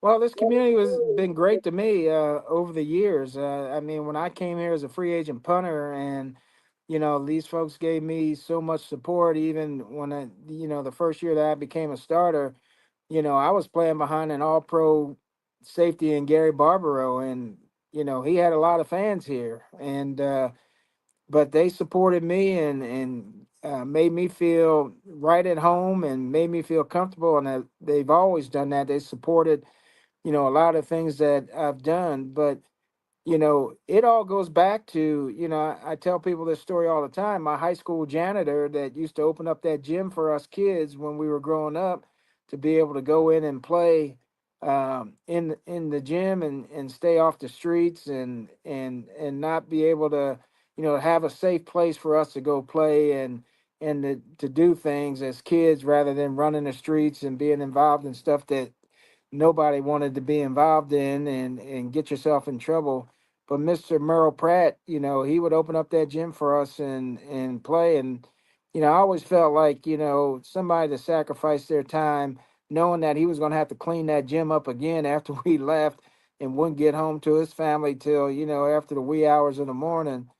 Well, this community has been great to me over the years. I mean, when I came here as a free agent punter, and these folks gave me so much support, even when the first year that I became a starter, I was playing behind an All-Pro safety in Gary Barbaro, and he had a lot of fans here, and but they supported me and made me feel right at home and made me feel comfortable, and they've always done that. They supported a lot of things that I've done, but it all goes back to, I tell people this story all the time. My high school janitor that used to open up that gym for us kids when we were growing up, to be able to go in and play in the gym and stay off the streets and not be able to, have a safe place for us to go play and to do things as kids rather than running the streets and being involved in stuff that nobody wanted to be involved in and get yourself in trouble. But Mr. Merle Pratt, he would open up that gym for us and play. And, I always felt like, somebody to sacrifice their time, knowing that he was going to have to clean that gym up again after we left and wouldn't get home to his family till, after the wee hours of the morning.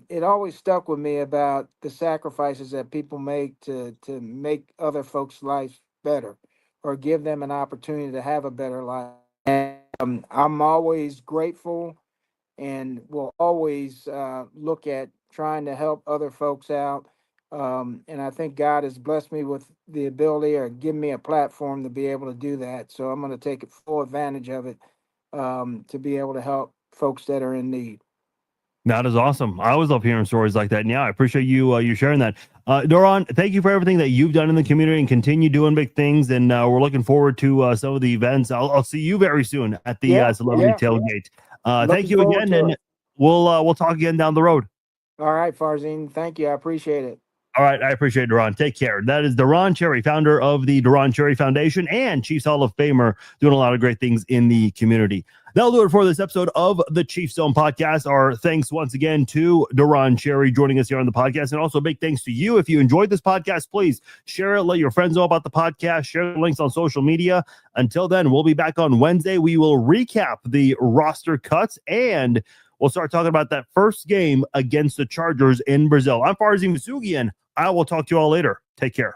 It always stuck with me about the sacrifices that people make to make other folks' lives better or give them an opportunity to have a better life. And I'm always grateful and will always look at trying to help other folks out. And I think God has blessed me with the ability or given me a platform to be able to do that. So I'm going to take full advantage of it to be able to help folks that are in need. That is awesome. I always love hearing stories like that. And yeah, I appreciate you sharing that. Deron, thank you for everything that you've done in the community and continue doing big things. And we're looking forward to some of the events. I'll see you very soon at the Celebrity Tailgate. Thank you again, and we'll talk again down the road. All right, Farzine. Thank you. I appreciate it. All right, I appreciate it, Deron. Take care. That is Deron Cherry, founder of the Deron Cherry Foundation and Chiefs Hall of Famer, doing a lot of great things in the community. That'll do it for this episode of the Chiefs Zone podcast. Our thanks once again to Deron Cherry joining us here on the podcast, and also big thanks to you. If you enjoyed this podcast, please share it. Let your friends know about the podcast. Share the links on social media. Until then, we'll be back on Wednesday. We will recap the roster cuts and we'll start talking about that first game against the Chargers in Brazil. I'm Farzin Masugian. I will talk to you all later. Take care.